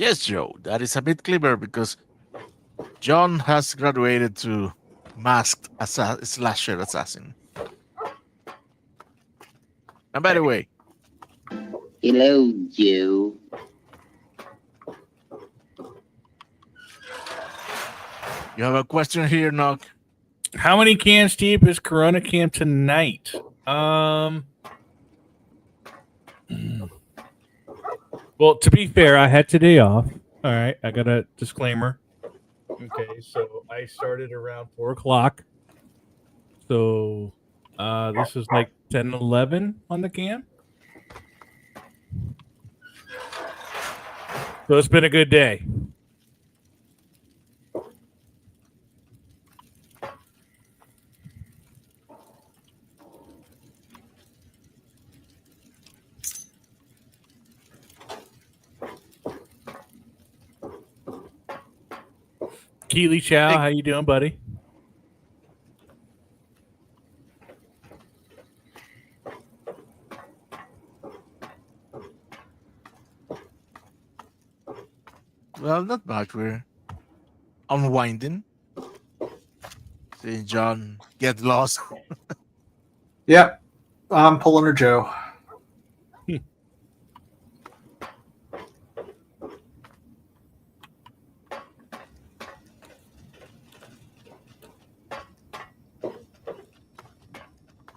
Yes, Joe, that is a bit clever because John has graduated to masked slasher assassin. And by the way, Hello, Joe. you have a question here, Nog. How many cans deep is Corona Camp tonight? Well, to be fair, I had today off. All right, I got a disclaimer. Okay, so I started around 4 o'clock. So this is like 10, 11 on the cam. So it's been a good day. Keely Chow, how you doing, buddy? Well, not much. We're unwinding. Seeing John get lost. Yep. I'm pulling her Joe.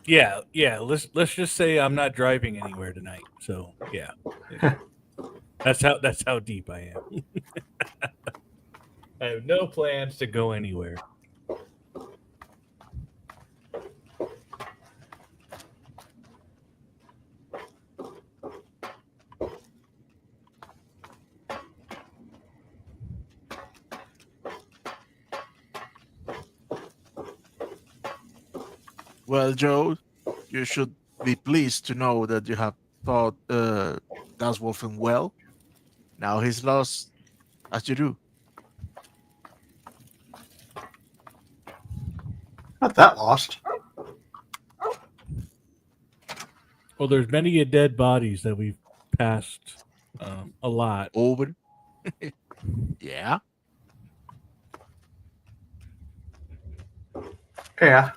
Yeah. Let's just say I'm not driving anywhere tonight. So yeah. That's how deep I am. I have no plans to go anywhere. Well, Joe, you should be pleased to know that you have taught Daswolfen well. Now he's lost, as you do. Not that lost. Well, there's many dead bodies that we've passed a lot over. Yeah. Yeah.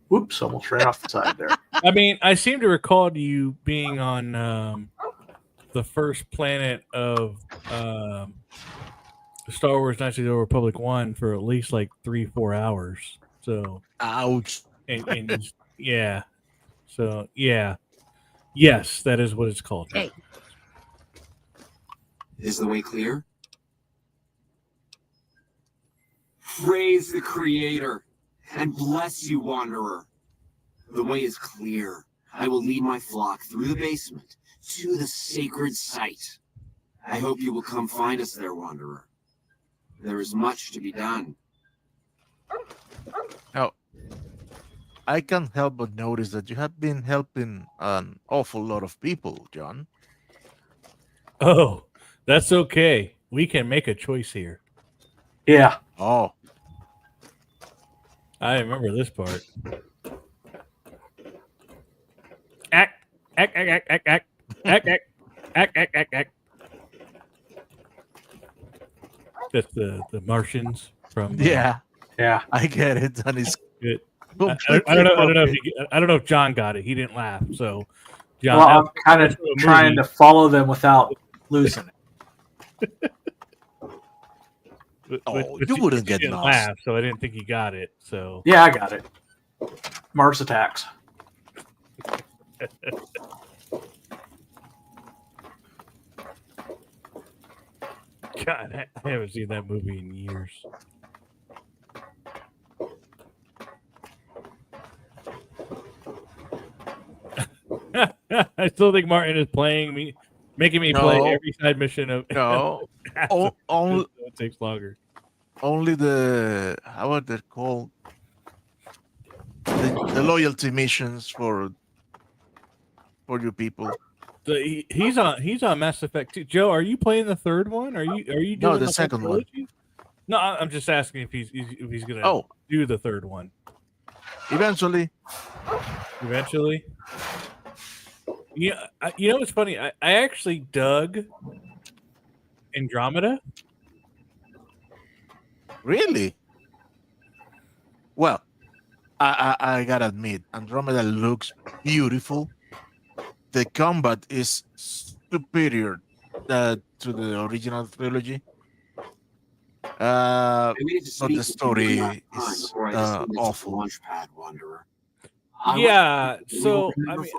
Whoops, almost ran off the side there. I mean, I seem to recall you being on the first planet of Star Wars Knights of the Old Republic 1 for at least like 3-4 hours. So, ouch. And yeah. So, yeah. Yes, that is what it's called. Hey. Is the way clear? Praise the Creator and bless you, Wanderer. The way is clear. I will lead my flock through the basement to the sacred site. I hope you will come find us there, Wanderer. There is much to be done. Now, I can't help but notice that you have been helping an awful lot of people, John. Oh, that's okay. We can make a choice here. Yeah. Oh. I remember this part. Act. That's the Martians from. Yeah. Yeah. I get it. And it's good. I don't know if John got it. He didn't laugh. So, John. Well, I'm kind of trying to follow them without losing it. But you wouldn't get didn't lost. laugh, so I didn't think you got it. So yeah, I got it. Mars Attacks. God, I haven't seen that movie in years. I still think Martin is making me play every side mission of. No, only it takes longer. Only the how are they called? The loyalty missions for your people. He's on Mass Effect 2. Joe, are you playing the third one? Are you doing the second one? No, I'm just asking if he's gonna do the third one. Eventually. Yeah, you know what's funny? I actually dug Andromeda. Really? Well, I gotta admit, Andromeda looks beautiful. The combat is superior to the original trilogy. But the story is awful. Launchpad Wanderer. Yeah, so I mean,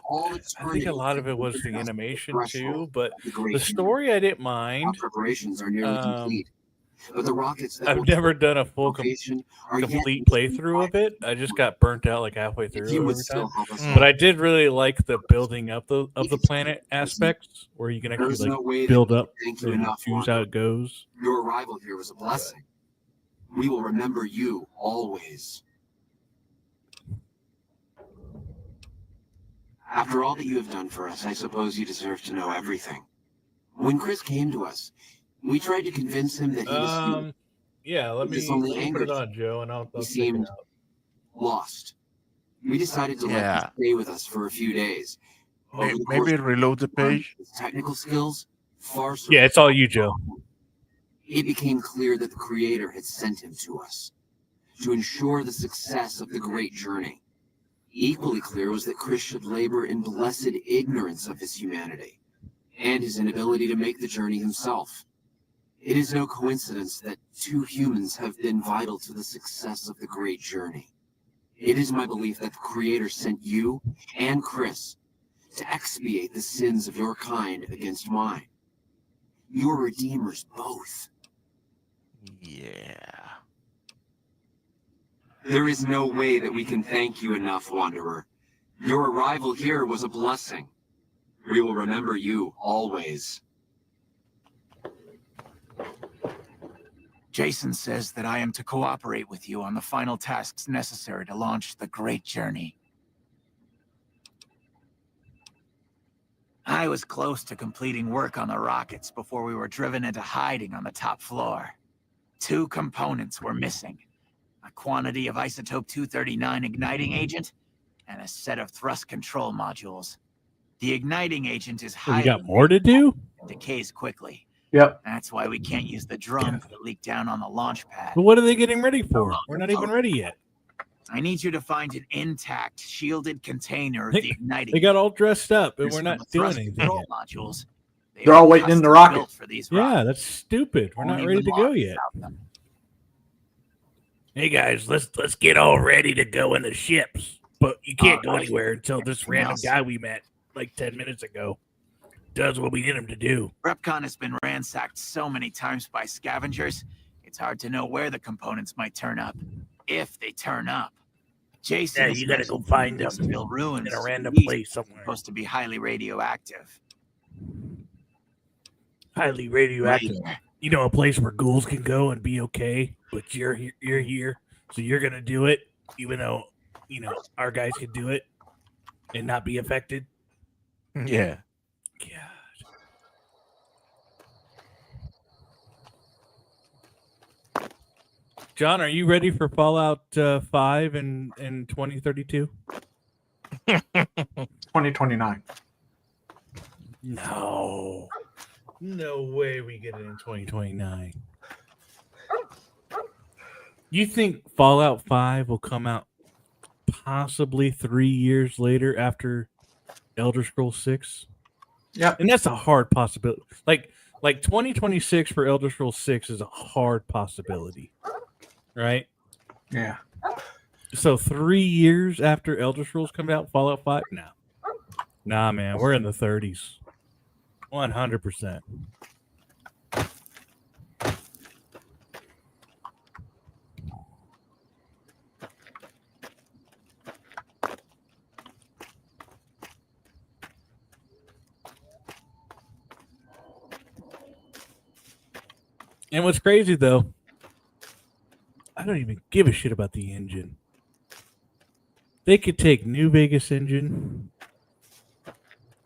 I think a lot of it was the animation too, but the story I didn't mind. Preparations are nearly complete. But the rockets that I've never done a full complete playthrough of it. I just got burnt out like halfway through every time. But I did really like the building up of the planet aspects, where you can actually like build up and choose how it goes. Your arrival here was a blessing. We will remember you always. After all that you have done for us, I suppose you deserve to know everything. When Chris came to us, we tried to convince him that he was yeah, let me put it on, Joe, and I'll check it out. Lost. We decided to let him stay with us for a few days. Maybe reload the page. His technical skills far Yeah, it's all you, Joe. It became clear that the Creator had sent him to us to ensure the success of the great journey. Equally clear was that Chris should labor in blessed ignorance of his humanity and his inability to make the journey himself. It is no coincidence that two humans have been vital to the success of the great journey. It is my belief that the Creator sent you and Chris to expiate the sins of your kind against mine. Your redeemers both. Yeah. There is no way that we can thank you enough, Wanderer. Your arrival here was a blessing. We will remember you always. Jason says that I am to cooperate with you on the final tasks necessary to launch the Great Journey. I was close to completing work on the rockets before we were driven into hiding on the top floor. 2 components were missing. A quantity of isotope 239 igniting agent and a set of thrust control modules. The igniting agent is We highly got more to do? and decays quickly. Yep. That's why we can't use the drums that leak down on the launch pad. But what are they getting ready for? We're not even ready yet. I need you to find an intact, shielded container of the igniting. They got all dressed up, and There's we're not some doing thrust anything control yet. modules. They're all waiting in the custom built rocket. for these Yeah, rockets. that's stupid. We're not Only ready the to go Mars yet. without them. Hey guys, let's get all ready to go in the ships. But you can't go anywhere until this random guy we met like 10 minutes ago does what we need him to do. Repcon has been ransacked so many times by scavengers, it's hard to know where the components might turn up. If they turn up. Jason, Yeah, you gotta go find them Industrial ruins in a random These place are somewhere. supposed to be highly radioactive. Highly radioactive. Right. You know, a place where ghouls can go and be okay, but you're here, so you're gonna do it, even though our guys can do it and not be affected. Yeah. John, are you ready for Fallout 5 in 2032? 2029. No way we get it in 2029. You think Fallout 5 will come out possibly 3 years later after Elder Scrolls 6? Yeah, and that's a hard possibility. Like 2026 for Elder Scrolls 6 is a hard possibility, right? Yeah. So 3 years after Elder Scrolls come out, Fallout 5? Nah, man, we're in the 30s. 100%. And what's crazy though, I don't even give a shit about the engine. They could take New Vegas engine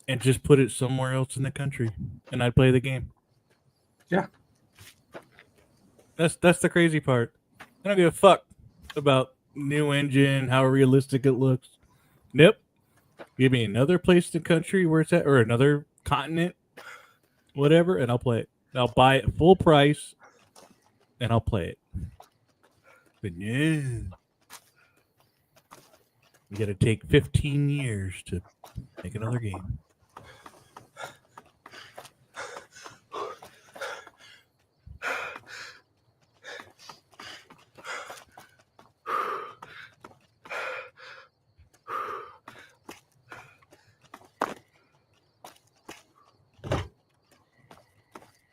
and just put it somewhere else in the country, and I'd play the game. Yeah. That's the crazy part. I don't give a fuck about new engine, how realistic it looks. Nope. Give me another place in the country where it's at, or another continent, whatever, and I'll play it. I'll buy it full price, and I'll play it. But no, you got to take 15 years to make another game.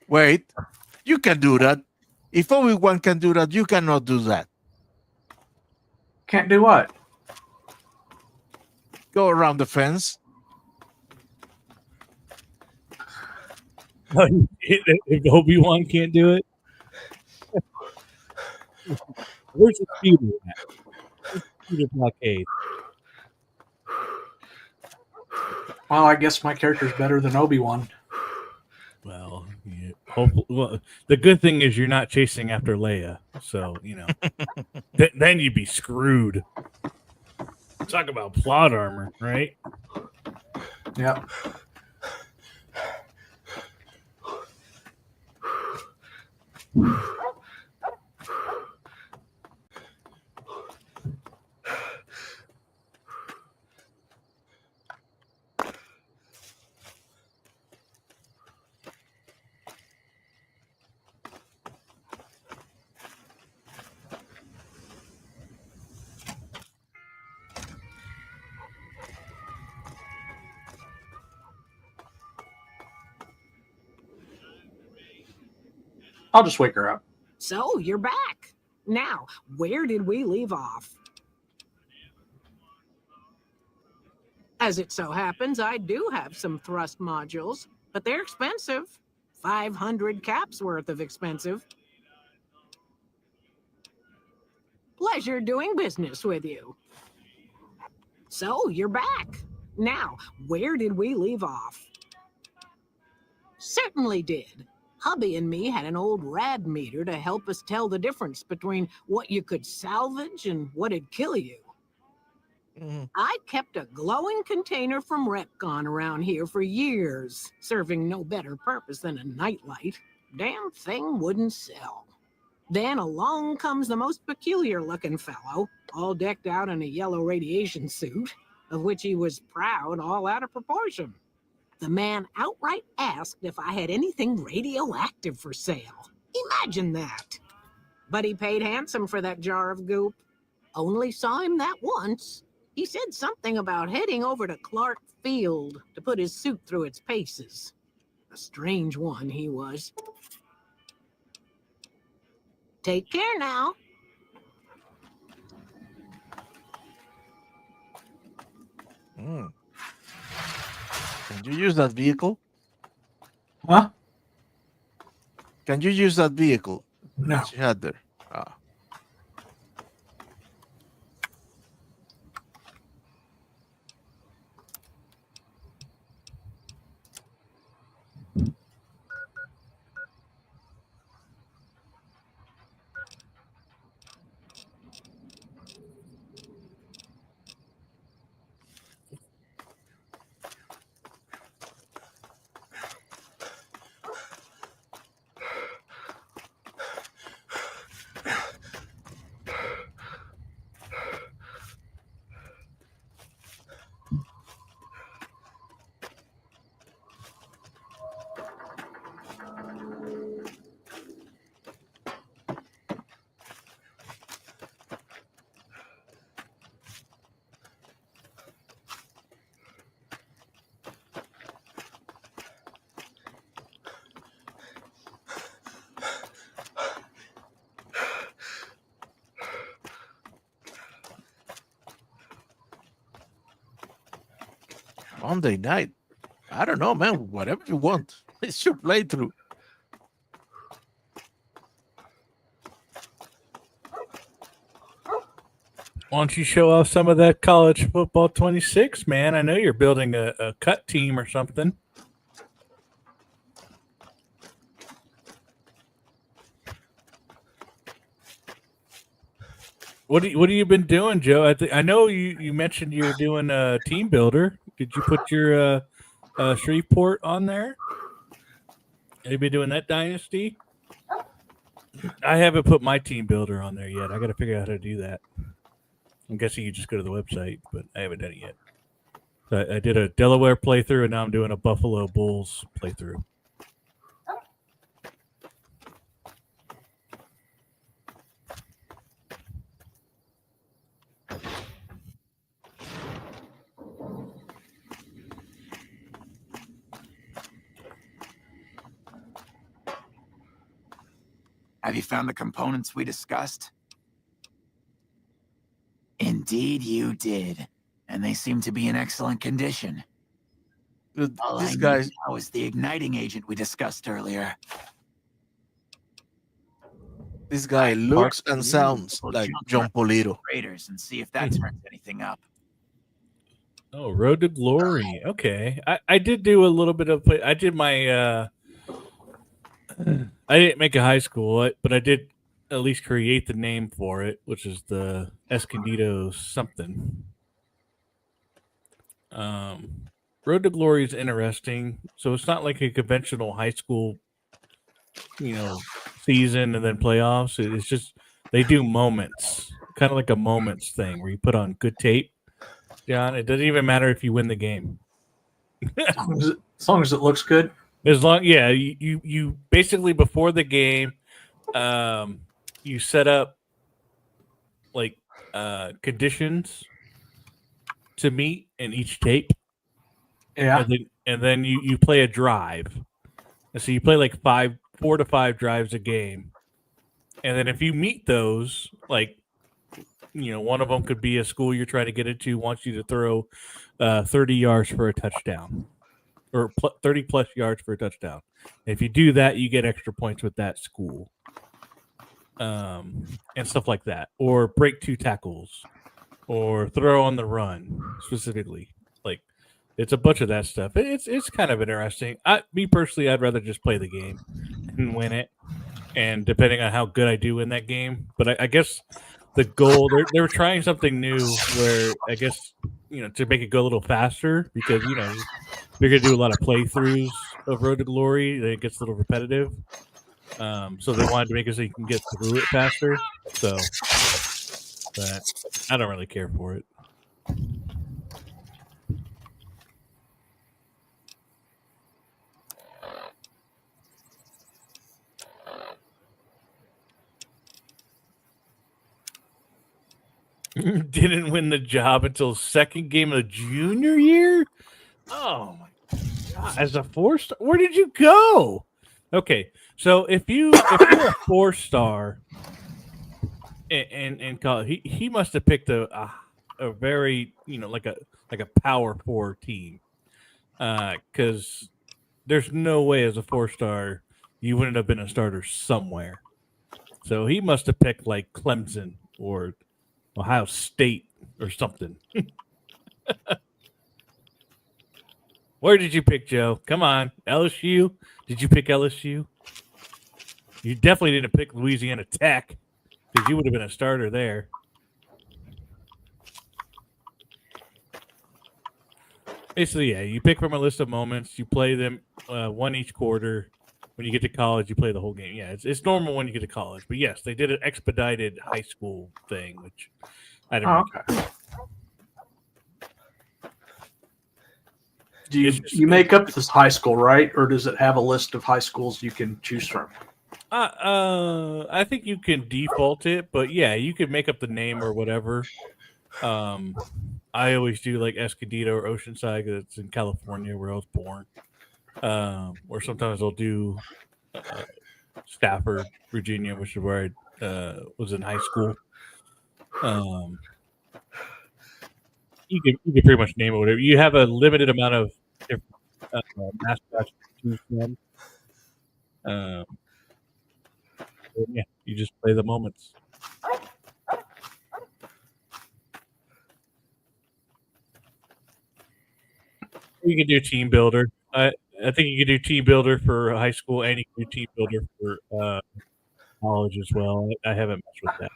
Wait, you can do that. If Obi-Wan can do that, you cannot do that. Can't do what? Go around the fence. If Obi-Wan can't do it, where's the speeder at? Where's the speeder blockade? Well, I guess my character's better than Obi-Wan. Well, yeah, hopefully, well, the good thing is you're not chasing after Leia, so you know. Then you'd be screwed. Talk about plot armor, right? Yep. I'll just wake her up. So, you're back. Now, where did we leave off? As it so happens, I do have some thrust modules, but they're expensive. 500 caps worth of expensive. Pleasure doing business with you. So, you're back. Now, where did we leave off? Certainly did. Hubby and me had an old rad meter to help us tell the difference between what you could salvage and what'd kill you. I kept a glowing container from Retcon around here for years, serving no better purpose than a nightlight. Damn thing wouldn't sell. Then along comes the most peculiar-looking fellow, all decked out in a yellow radiation suit, of which he was proud, all out of proportion. The man outright asked if I had anything radioactive for sale. Imagine that. But he paid handsome for that jar of goop. Only saw him that once. He said something about heading over to Clark Field to put his suit through its paces. A strange one he was. Take care now. Can you use that vehicle? Huh? Can you use that vehicle? No. She had there. Ah. Monday night. I don't know, man. Whatever you want. It's your playthrough. Why don't you show off some of that college football 26, man? I know you're building a cut team or something. What have you been doing, Joe? I know you mentioned you were doing a team builder. Did you put your Shreveport on there? Have you been doing that dynasty? I haven't put my team builder on there yet. I got to figure out how to do that. I'm guessing you just go to the website, but I haven't done it yet. So I did a Delaware playthrough, and now I'm doing a Buffalo Bulls playthrough. Have you found the components we discussed? Indeed you did. And they seem to be in excellent condition. All This I guy need now is the igniting agent we discussed earlier. looks and sounds like John Polito. Raiders and see if that turns anything up. Oh, Road to Glory. Okay. I did do a little bit of play. I did my I didn't make a high school, but I did at least create the name for it, which is the Escondido something. Road to Glory is interesting. So it's not like a conventional high school, season and then playoffs. It's just they do moments, kind of like a moments thing where you put on good tape. John, it doesn't even matter if you win the game. As long as it looks good. You basically before the game, you set up like conditions to meet in each tape. Yeah. And then you play a drive. And so you play like 4 to 5 drives a game. And then if you meet those, like, one of them could be a school you're trying to get into wants you to throw 30 yards for a touchdown or 30 plus yards for a touchdown. If you do that, you get extra points with that school. And stuff like that. Or break 2 tackles or throw on the run specifically. Like, it's a bunch of that stuff. It's kind of interesting. Me personally, I'd rather just play the game and win it. And depending on how good I do in that game, but I guess the goal they're trying something new where I guess to make it go a little faster because they're gonna do a lot of playthroughs of Road to Glory. Then it gets a little repetitive. So they wanted to make it so you can get through it faster. So, but I don't really care for it. Didn't win the job until second game of the junior year. Oh my god! As a 4-star, where did you go? Okay, so if you're a 4-star in college, he must have picked a very like a power 4 team, because there's no way as a 4-star you wouldn't have been a starter somewhere. So he must have picked like Clemson or Ohio State or something. Where did you pick, Joe? Come on. LSU? Did you pick LSU? You definitely didn't pick Louisiana Tech because you would have been a starter there. Basically, yeah, you pick from a list of moments. You play them one each quarter. When you get to college, you play the whole game. Yeah, it's normal when you get to college. But yes, they did an expedited high school thing, which I didn't okay. Do you make up this high school, right? Or does it have a list of high schools you can choose from? I think you can default it, but yeah, you can make up the name or whatever. I always do like Escondido or Oceanside because it's in California where I was born. Or sometimes I'll do Stafford, Virginia, which is where I was in high school. You can pretty much name it whatever. You have a limited amount of different mascots to choose from. Yeah, you just play the moments. You can do team builder. I think you can do team builder for high school, and you can do team builder for college as well. I haven't messed with that.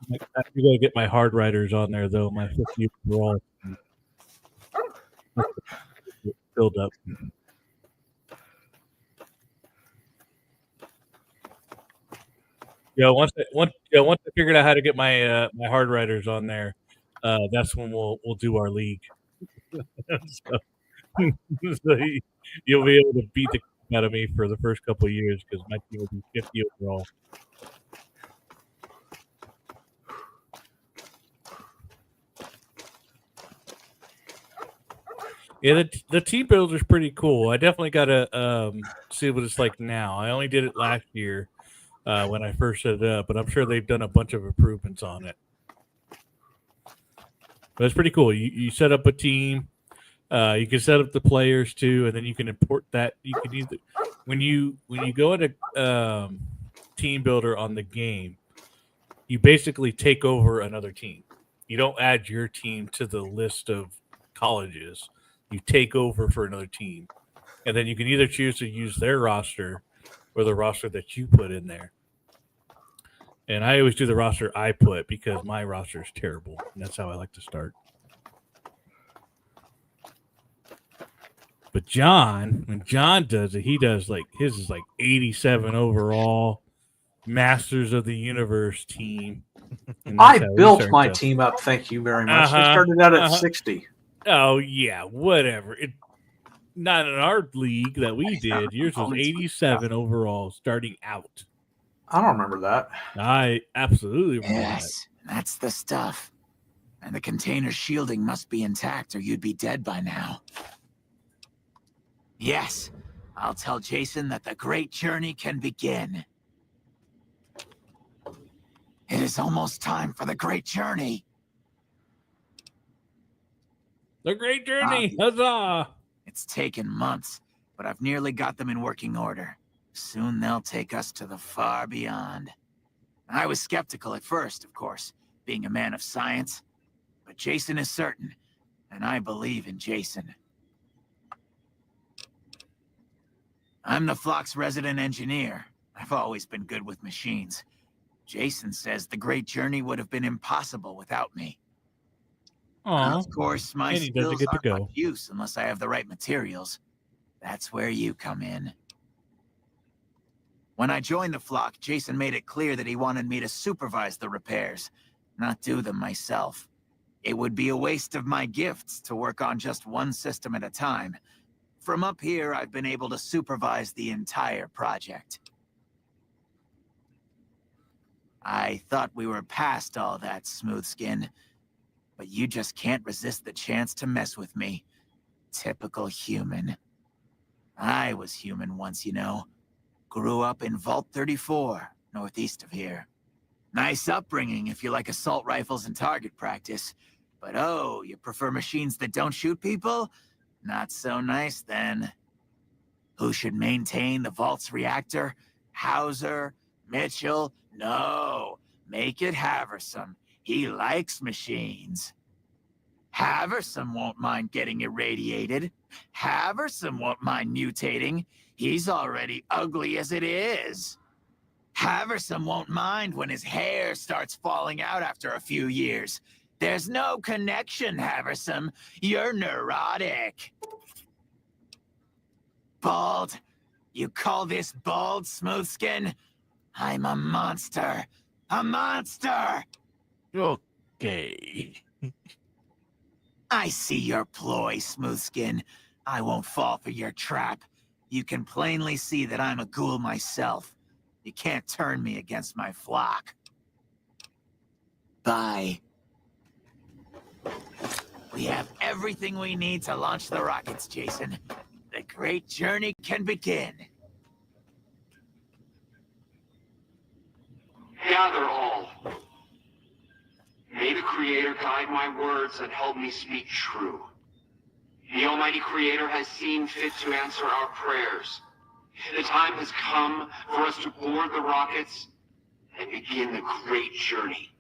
You gotta get my hard riders on there though. My 50 overall filled up. Yeah, once I figured out how to get my my hard riders on there, that's when we'll do our league. so, so you'll be able to beat the crap out of me for the first couple of years because my team will be 50 overall. Yeah, the team builder is pretty cool. I definitely got to see what it's like now. I only did it last year when I first set it up, but I'm sure they've done a bunch of improvements on it. But it's pretty cool. You set up a team. You can set up the players too, and then you can import that. You can either when you go into team builder on the game, you basically take over another team. You don't add your team to the list of colleges. You take over for another team, and then you can either choose to use their roster or the roster that you put in there. And I always do the roster I put because my roster is terrible, and that's how I like to start. But John, when John does it, he does like his is like 87 overall, Masters of the Universe team. I built my team up. Thank you very much. I started out at 60. Oh yeah, whatever. Not in our league that we did. Yours was 87 overall starting out. I don't remember that. I absolutely remember Yes, that's the stuff. And the container's shielding must be intact or you'd be dead by now. Yes, I'll tell Jason that the great journey can begin. It is almost time for the great journey. The great journey, huzzah! It's taken months, but I've nearly got them in working order. Soon they'll take us to the far beyond. I was skeptical at first, of course, being a man of science. But Jason is certain, and I believe in Jason. I'm the flock's resident engineer. I've always been good with machines. Jason says the great journey would have been impossible without me. Aww. Of course, my And he doesn't skills get to aren't go. much use unless I have the right materials. That's where you come in. When I joined the flock, Jason made it clear that he wanted me to supervise the repairs, not do them myself. It would be a waste of my gifts to work on just one system at a time. From up here, I've been able to supervise the entire project. I thought we were past all that, Smoothskin. But you just can't resist the chance to mess with me. Typical human. I was human once, you know. Grew up in Vault 34, northeast of here. Nice upbringing if you like assault rifles and target practice. But oh, you prefer machines that don't shoot people? Not so nice then. Who should maintain the Vault's reactor? Hauser? Mitchell? No. Make it Haversam. He likes machines. Haversam won't mind getting irradiated. Haversam won't mind mutating. He's already ugly as it is. Haversam won't mind when his hair starts falling out after a few years. There's no connection, Haversam. You're neurotic. Bald? You call this bald, Smoothskin? I'm a monster. A monster! Okay. I see your ploy, Smoothskin. I won't fall for your trap. You can plainly see that I'm a ghoul myself. You can't turn me against my flock. Bye. We have everything we need to launch the rockets, Jason. The great journey can begin. Gather all. May the Creator guide my words and help me speak true. The Almighty Creator has seen fit to answer our prayers. The time has come for us to board the rockets and begin the great journey.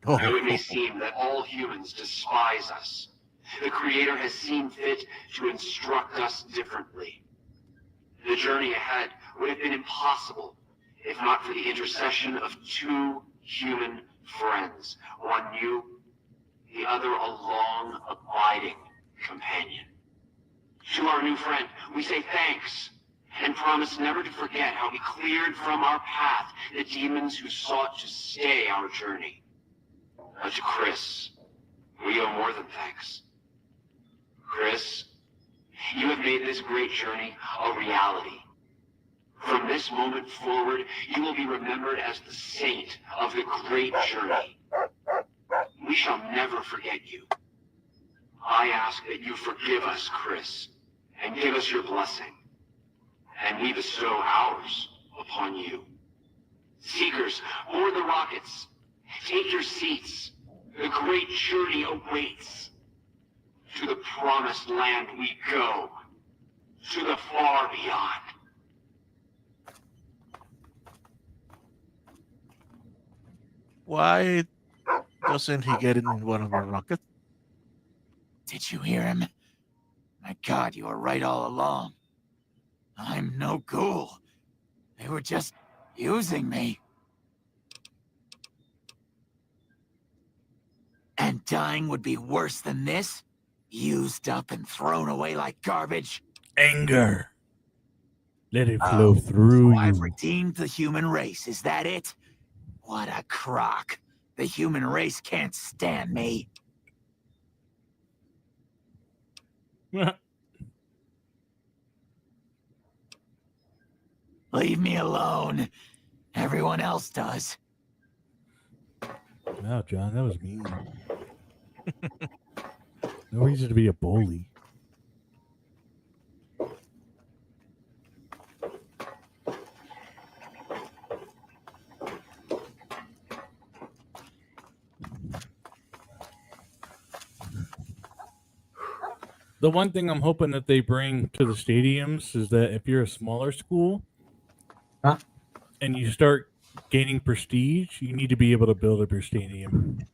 Though it may seem that all humans despise us, the Creator has seen fit to instruct us differently. The journey ahead would have been impossible if not for the intercession of two human friends. One new, the other a long, abiding companion. To our new friend, we say thanks and promise never to forget how we cleared from our path the demons who sought to stay our journey. But to Chris, we owe more than thanks. Chris, you have made this great journey a reality. From this moment forward, you will be remembered as the saint of the great journey. We shall never forget you. I ask that you forgive us, Chris, and give us your blessing, and we bestow ours upon you. Seekers, board the rockets. Take your seats. The great journey awaits. To the promised land we go. To the far beyond. Why doesn't he get in one of our rockets? Did you hear him? My God, you were right all along. I'm no ghoul. They were just using me. And dying would be worse than this? Used up and thrown away like garbage? Anger. Let it flow through so I've you. redeemed the human race, is that it? What a crock. The human race can't stand me. Leave me alone. Everyone else does. Wow, John, that was mean. No reason to be a bully. The one thing I'm hoping that they bring to the stadiums is that if you're a smaller school and you start gaining prestige, you need to be able to build up your stadium.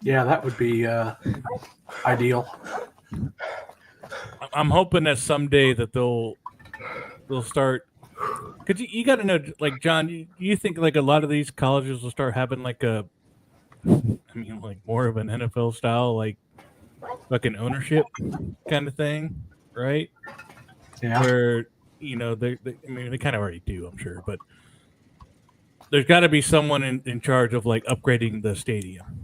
Yeah, that would be ideal. I'm hoping that someday that they'll start, because you got to know, like, John, you think like a lot of these colleges will start having like a, I mean, like more of an NFL style, like fucking ownership kind of thing, right? Yeah. Where, you know, I mean, they kind of already do, I'm sure, but there's got to be someone in charge of like upgrading the stadium.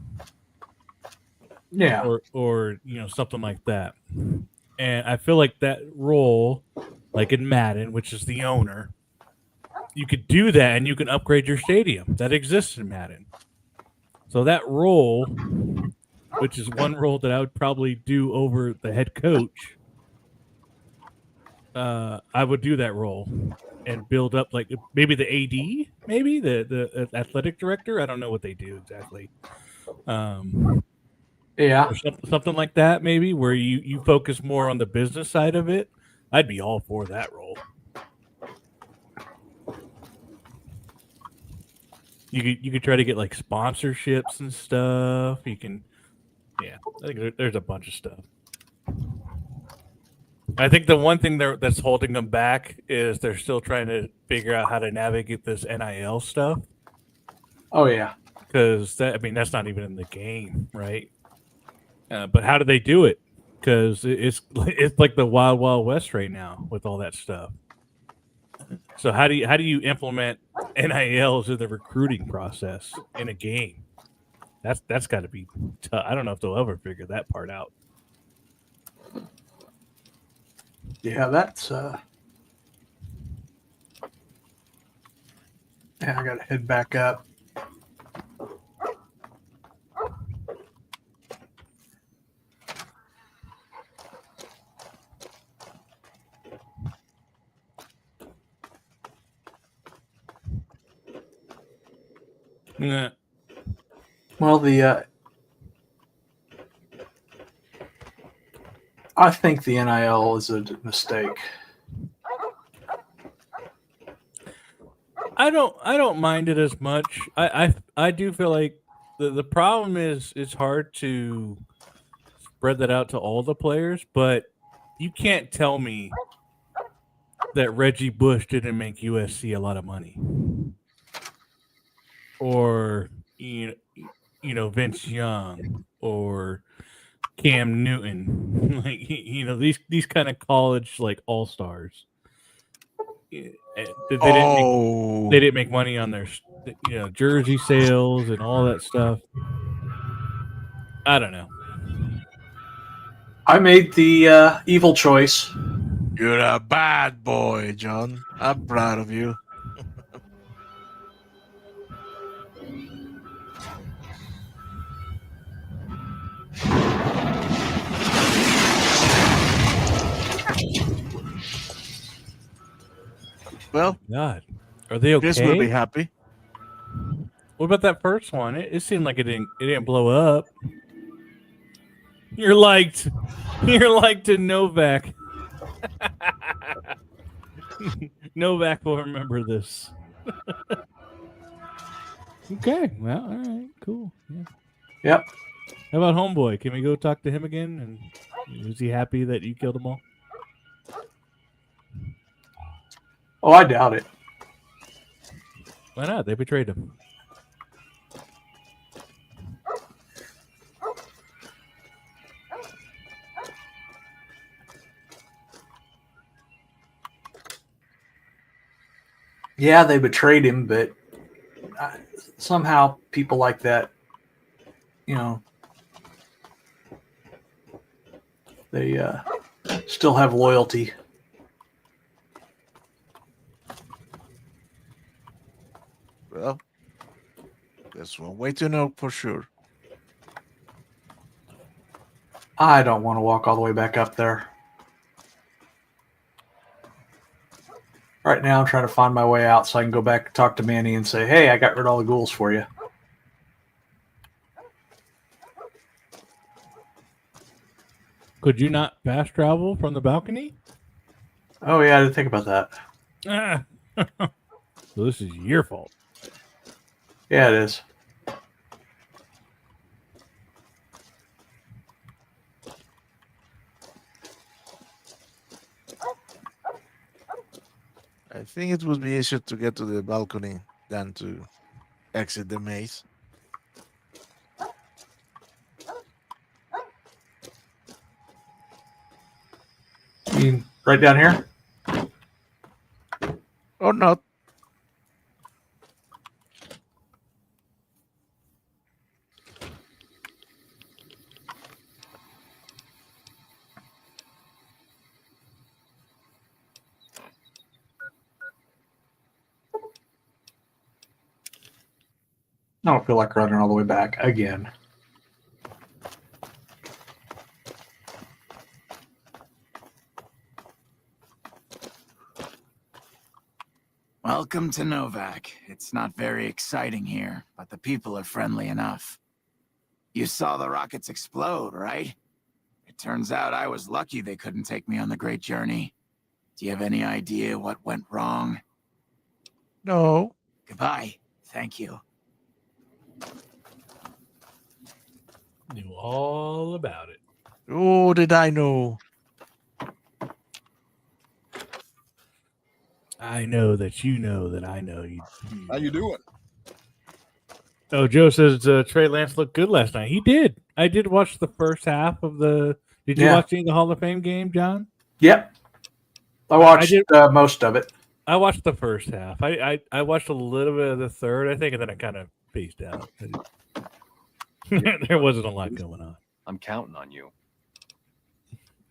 Yeah. Or you know, something like that. And I feel like that role, like in Madden, which is the owner, you could do that and you can upgrade your stadium. That exists in Madden. So that role, which is one role that I would probably do over the head coach, I would do that role and build up like maybe the AD, maybe the athletic director. I don't know what they do exactly. Yeah. Or something like that, maybe, where you focus more on the business side of it. I'd be all for that role. You could try to get like sponsorships and stuff. You can, yeah. I think there's a bunch of stuff. I think the one thing that's holding them back is they're still trying to figure out how to navigate this NIL stuff. Oh yeah, because that's not even in the game, right? But how do they do it? Because it's like the wild west right now with all that stuff. So how do you implement NIL to the recruiting process in a game? That's got to be tough. I don't know if they'll ever figure that part out. Yeah, that's yeah, I gotta head back up. Yeah. Well, I think the NIL is a mistake. I don't mind it as much. I do feel like the problem is it's hard to spread that out to all the players, but you can't tell me that Reggie Bush didn't make USC a lot of money. Or you know Vince Young or Cam Newton, like these kind of college like all stars. They didn't make money on their jersey sales and all that stuff. I don't know. I made the evil choice. You're a bad boy, John. I'm proud of you. Well, God, are they okay? Chris will be happy. What about that first one? It seemed like it didn't blow up. You're like to Novak. Novak will remember this. Okay, well, all right, cool. Yeah. Yep. How about Homeboy? Can we go talk to him again? And is he happy that you killed them all? Oh, I doubt it. Why not? They betrayed him. Yeah, they betrayed him, but somehow people like that, they still have loyalty. Well, that's one way to know for sure. I don't want to walk all the way back up there. Right now, I'm trying to find my way out so I can go back and talk to Manny and say, hey, I got rid of all the ghouls for you. Could you not fast travel from the balcony? Oh, yeah, I didn't think about that. So this is your fault. Yeah, it is. I think it would be easier to get to the balcony than to exit the maze. You mean right down here? Or not. I don't feel like running all the way back again. Welcome to Novak. It's not very exciting here, but the people are friendly enough. You saw the rockets explode, right? It turns out I was lucky they couldn't take me on the great journey. Do you have any idea what went wrong? No. Goodbye. Thank you. Knew all about it. Oh, did I know? I know that you know that I know you. How you doing? Oh, Joe says Trey Lance looked good last night. He did. I did watch the first half of the. Did you watch any of the Hall of Fame game, John? Yep. I watched most of it. I watched the first half. I watched a little bit of the third, I think, and then I kind of phased out. There wasn't a lot going on. I'm counting on you.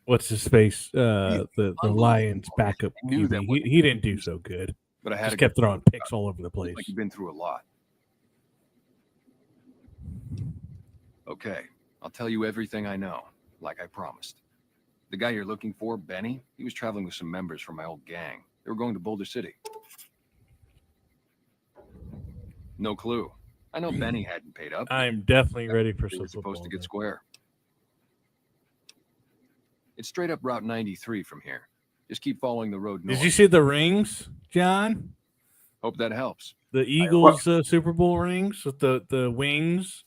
What's his face? The Lions backup QB. He didn't do so good. But I had just kept throwing picks all over the place. Like you've been through a lot. Okay, I'll tell you everything I know, like I promised. The guy you're looking for, Benny, he was traveling with some members from my old gang. They were going to Boulder City. No clue. I know Benny hadn't paid up. I'm definitely ready for some football. Supposed to get game. square. It's straight up Route 93 from here. Just keep following the road north. Did you see the rings, John? Hope that helps. The Eagles Super Bowl rings with the wings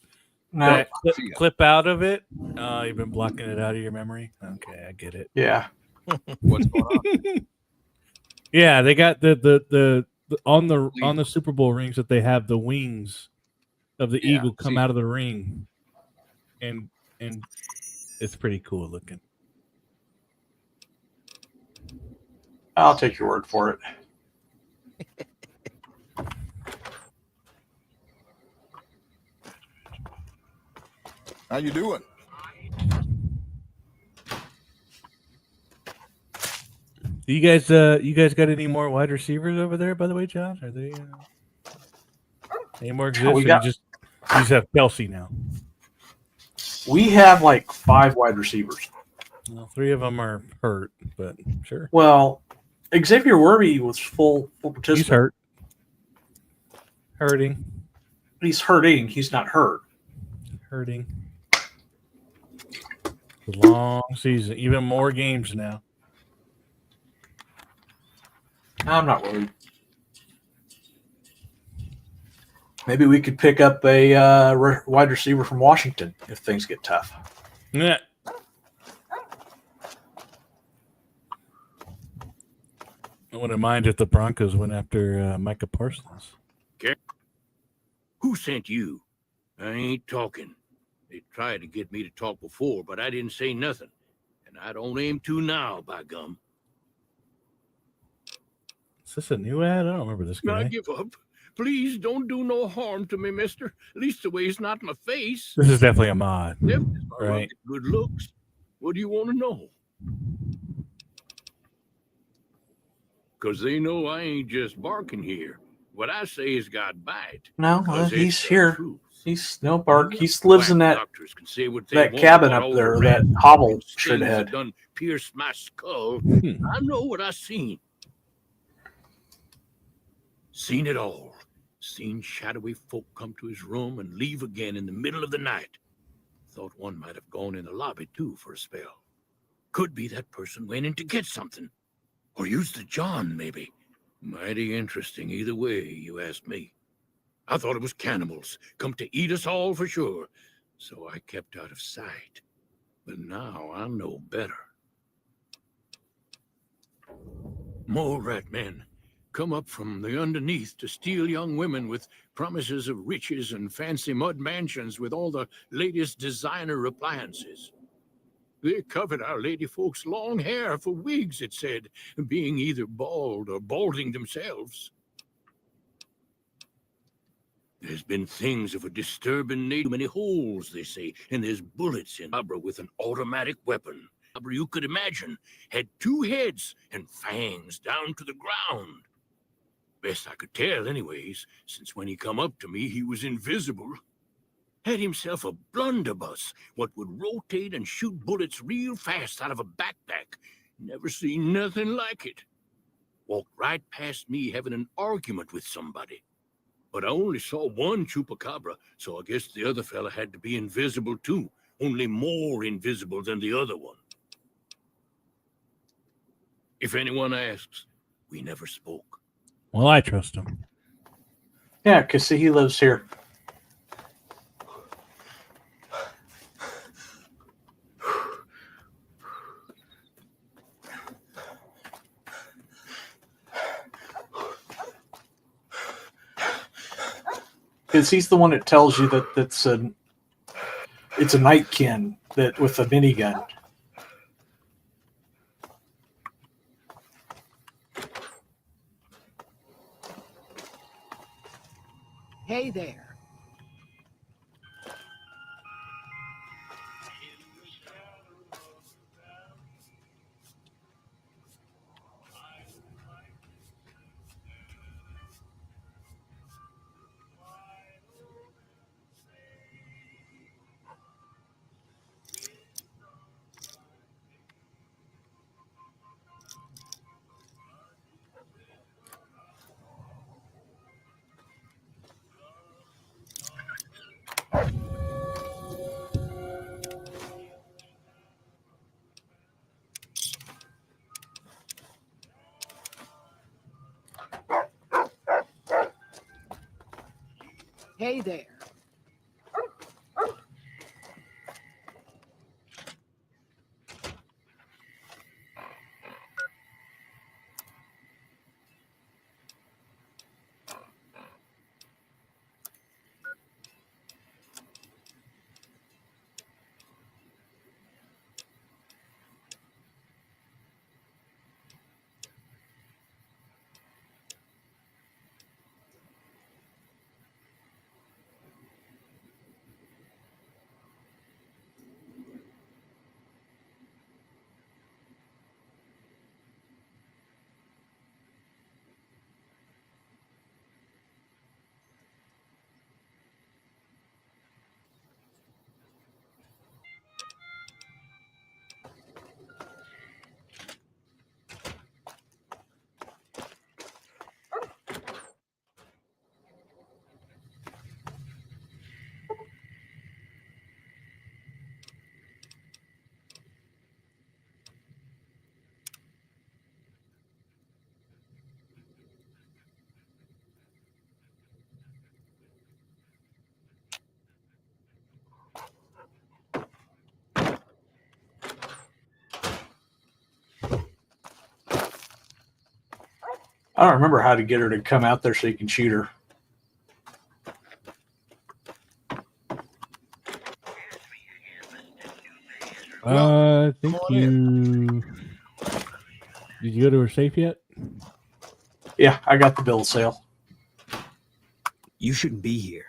No. that clip out of it. You've been blocking it out of your memory. Okay, I get it. Yeah. What's going on? Yeah, they got the on the Super Bowl rings that they have the wings of the Yeah, eagle come see- out of the ring, and it's pretty cool looking. I'll take your word for it. How you doing? Do you guys got any more wide receivers over there? By the way, John, are they any more exist? We Or got- you just have Kelsey now. We have like 5 wide receivers. Well, 3 of them are hurt, but sure. Well, Xavier Worby was full participant. He's hurt. Hurting. He's hurting. He's not hurt. Hurting. It's a long season. Even more games now. I'm not worried. Maybe we could pick up a wide receiver from Washington if things get tough. Yeah. I wouldn't mind if the Broncos went after Micah Parsons. Who sent you? I ain't talking. They tried to get me to talk before, but I didn't say nothing. And I don't aim to now, by gum. Is this a new ad? I don't remember this I guy. give up. Please don't do no harm to me, mister. At least the way it's not my face. This is definitely a mod. Definitely my Right. rugged good looks. What do you want to know? Because they know I ain't just barking here. What I say has got bite. No, 'Cause he's it's the here. truth. He's no bark. He lives in that Doctors can say what they that want cabin about up all there, the that red hovel stings should that head. done pierced my skull. I know what I seen. Seen it all. Seen shadowy folk come to his room and leave again in the middle of the night. Thought one might have gone in the lobby too for a spell. Could be that person went in to get something. Or used the John, maybe. Mighty interesting either way, you ask me. I thought it was cannibals, come to eat us all for sure. So I kept out of sight. But now I know better. Mole rat men come up from the underneath to steal young women with promises of riches and fancy mud mansions with all the latest designer appliances. They covered our lady folks' long hair for wigs, it said, being either bald or balding themselves. There's been things of a disturbing nature. Many holes, they say, and there's bullets in Abra with an automatic weapon. Abra, you could imagine, had 2 heads and fangs down to the ground. Best I could tell, anyways, since when he come up to me, he was invisible. Had himself a blunderbuss, what would rotate and shoot bullets real fast out of a backpack. Never seen nothing like it. Walked right past me having an argument with somebody. But I only saw one chupacabra, so I guess the other fella had to be invisible too, only more invisible than the other one. If anyone asks, we never spoke. Well, I trust him. Yeah, because he lives here. Because he's the one that tells you that it's a nightkin that with a minigun. Hey there. Hey there. I don't remember how to get her to come out there so you can shoot her. I think you... Did you go to her safe yet? Yeah, I got the bill of sale. You shouldn't be here.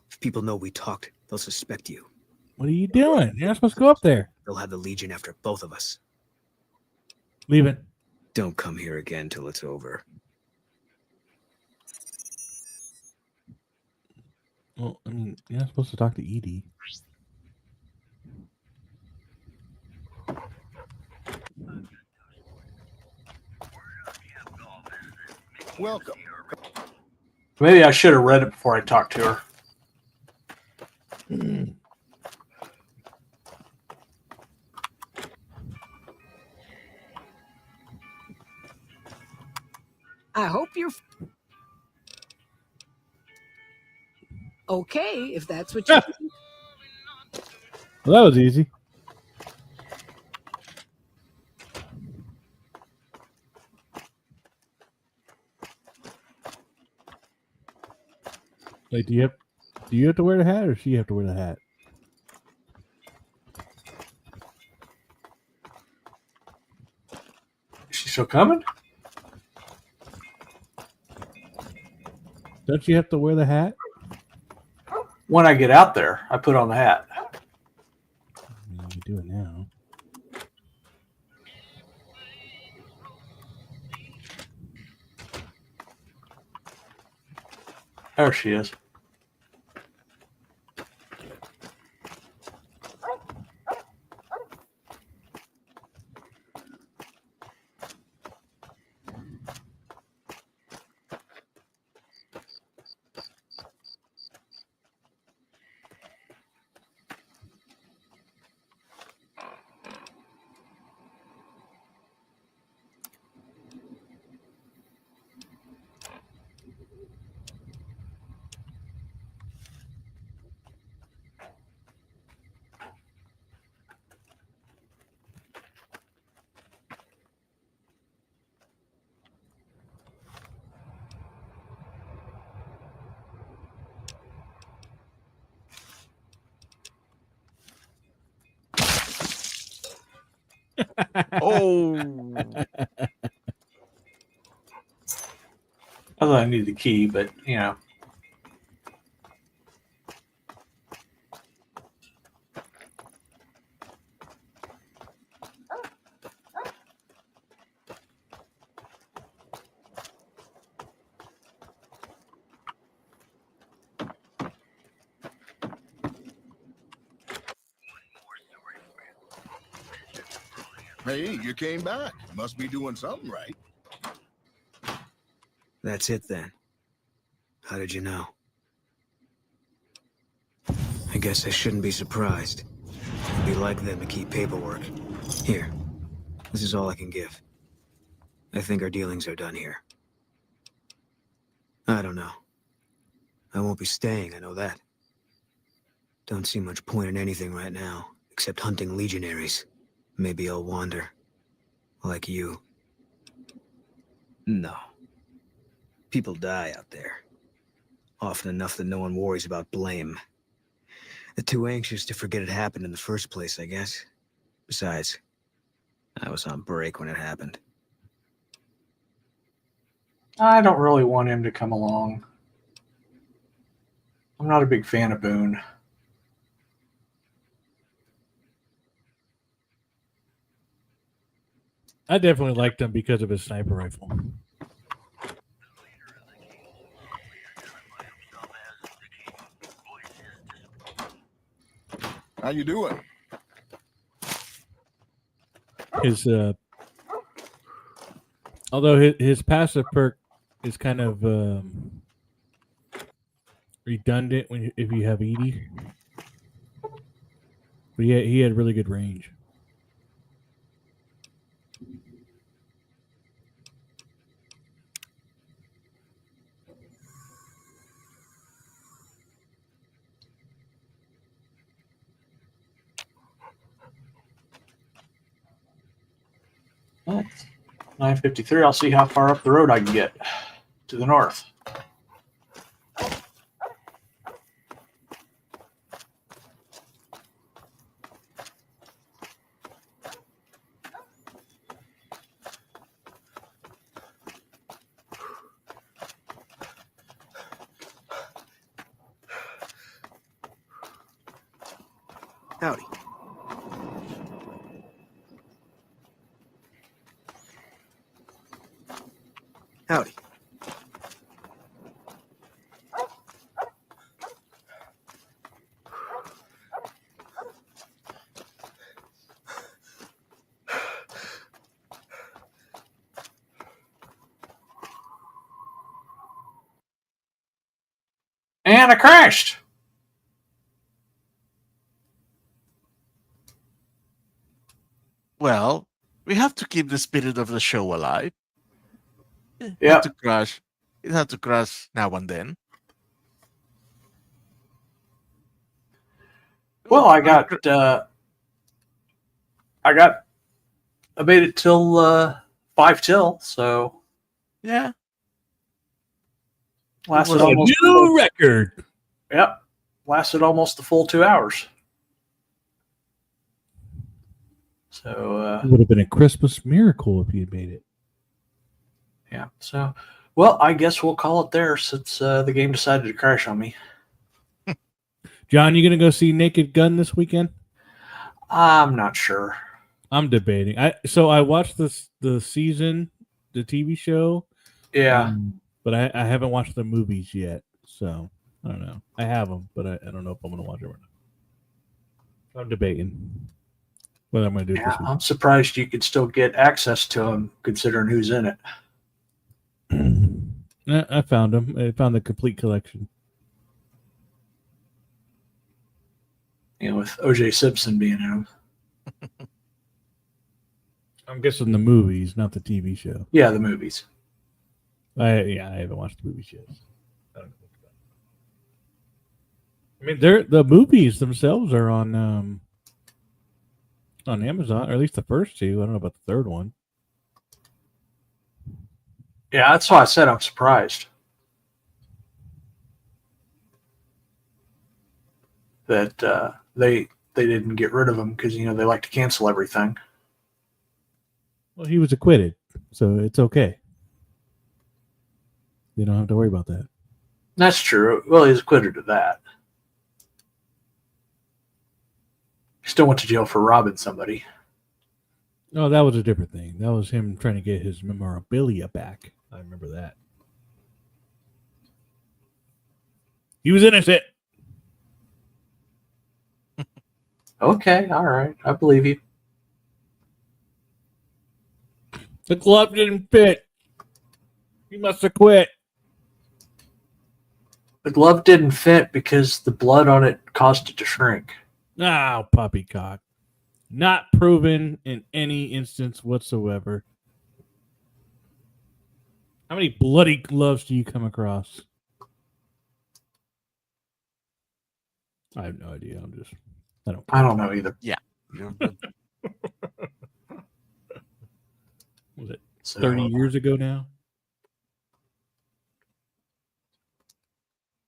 If people know we talked, they'll suspect you. What are you doing? You're not supposed to go up there. They'll have the Legion after both of us. Leaving. Don't come here again till it's over. Well, I mean, you're not supposed to talk to Edie. Welcome. Maybe I should have read it before I talked to her. I hope you're okay if that's what you think. Well, that was easy. Like, do you have to wear the hat, or she have to wear the hat? Is she still coming? Don't you have to wear the hat? When I get out there, I put on the hat. You can do it now. There she is. Oh. I thought I needed the key, but you know. Hey, you came back. Must be doing something right. That's it then. How did you know? I guess I shouldn't be surprised. It'd be like them to keep paperwork. Here. This is all I can give. I think our dealings are done here. I don't know. I won't be staying, I know that. Don't see much point in anything right now, except hunting legionaries. Maybe I'll wander. Like you. No. People die out there. Often enough that no one worries about blame. They're too anxious to forget it happened in the first place, I guess. Besides, I was on break when it happened. I don't really want him to come along. I'm not a big fan of Boone. I definitely liked him because of his sniper rifle. How you doing? His although his passive perk is kind of redundant if you have Edie, but he had really good range. What? 9:53. I'll see how far up the road I can get to the north. Howdy. Howdy. And I crashed. Well, we have to keep the spirit of the show alive. It Yeah. had to crash. It had to crash now and then. Well, I made it till 5 till, so yeah. Lasted was a almost new record. Yep. Lasted almost the full 2 hours. So It would have been a Christmas miracle if you had made it. yeah. So well, I guess we'll call it there since the game decided to crash on me. John, you gonna go see Naked Gun this weekend? I'm not sure. I'm debating. I watched the season, the TV show. Yeah. But I haven't watched the movies yet, so I don't know. I have them, but I don't know if I'm gonna watch it or not. I'm debating whether I'm gonna do it this week. I'm surprised you could still get access to them, considering who's in it. I found them. I found the complete collection. You know, with O.J. Simpson being in them. I'm guessing the movies, not the TV show. Yeah, the movies. I haven't watched the movies yet. I don't know. I mean, the movies themselves are on Amazon, or at least the first two. I don't know about the third one. Yeah, that's why I said I'm surprised that they didn't get rid of him because they like to cancel everything. Well, he was acquitted, so it's okay. You don't have to worry about that. That's true. Well, he's acquitted of that. He still went to jail for robbing somebody. No, that was a different thing. That was him trying to get his memorabilia back. I remember that. He was innocent. Okay, all right. I believe you. The glove didn't fit. He must have quit. The glove didn't fit because the blood on it caused it to shrink. Oh, poppycock. Not proven in any instance whatsoever. How many bloody gloves do you come across? I have no idea. I don't know either. Yeah. Was it 30 years ago now?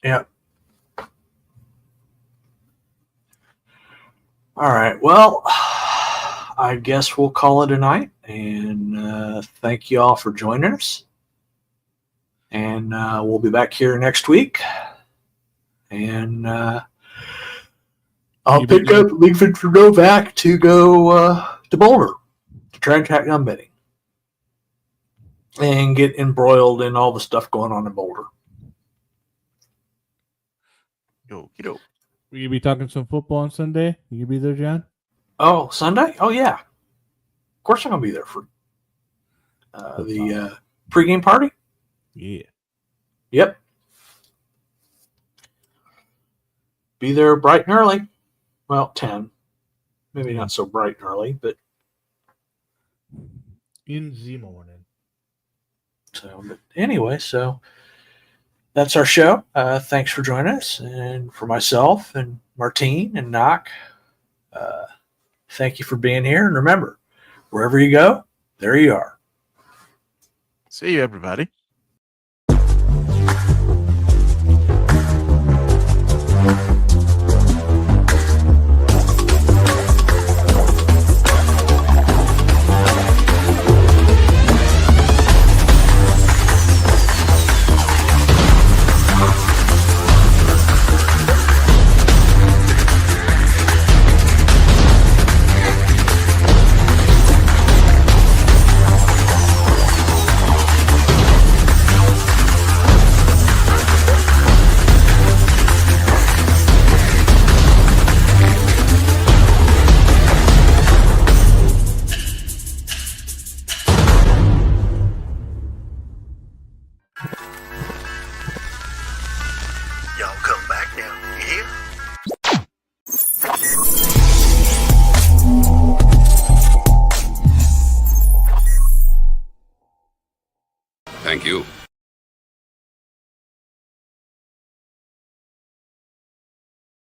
Yep. All right. Well, I guess we'll call it a night. And thank you all for joining us. And we'll be back here next week. And I'll pick up Leaford from Novak to go to Boulder to try and track down Betty. And get embroiled in all the stuff going on in Boulder. Yo. Will you be talking some football on Sunday? You be there, John? Oh, Sunday? Oh, yeah. Of course I'm going to be there for the pregame party. Yeah. Yep. Be there bright and early. Well, 10. Maybe not so bright and early, but in the morning. So, but anyway, so that's our show. Thanks for joining us. And for myself and Martine and Knock, thank you for being here. And remember, wherever you go, there you are. See you, everybody. Y'all come back now, you hear?